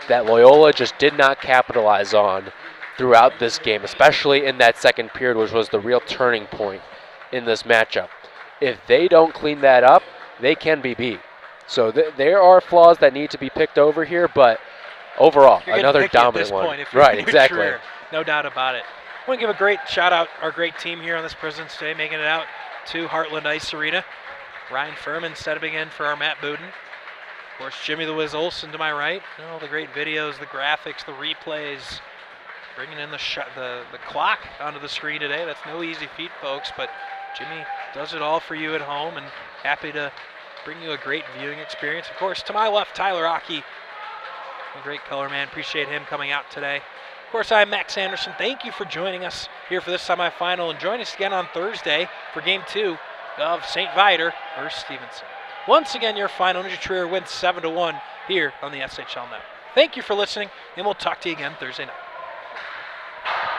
that Loyola just did not capitalize on throughout this game, especially in that second period, which was the real turning point in this matchup. If they don't clean that up, they can be beat. So there are flaws that need to be picked over here, but overall, another dominant one. Right, exactly. Trier, no doubt about it. I want to give a great shout out our great team here on this President's Day, making it out to Heartland Ice Arena. Ryan Furman stepping in for our Matt Buden. Of course, Jimmy the Wiz Olsen to my right. All the great videos, the graphics, the replays, bringing in the clock onto the screen today. That's no easy feat, folks, but Jimmy does it all for you at home, and happy to bring you a great viewing experience. Of course, to my left, Tyler Aki, a great color man. Appreciate him coming out today. Of course, I'm Max Anderson. Thank you for joining us here for this semifinal, and join us again on Thursday for Game 2 of St. Viator versus Stevenson. Once again, your final, New Trier wins 7-1 here on the SHL Network. Thank you for listening, and we'll talk to you again Thursday night.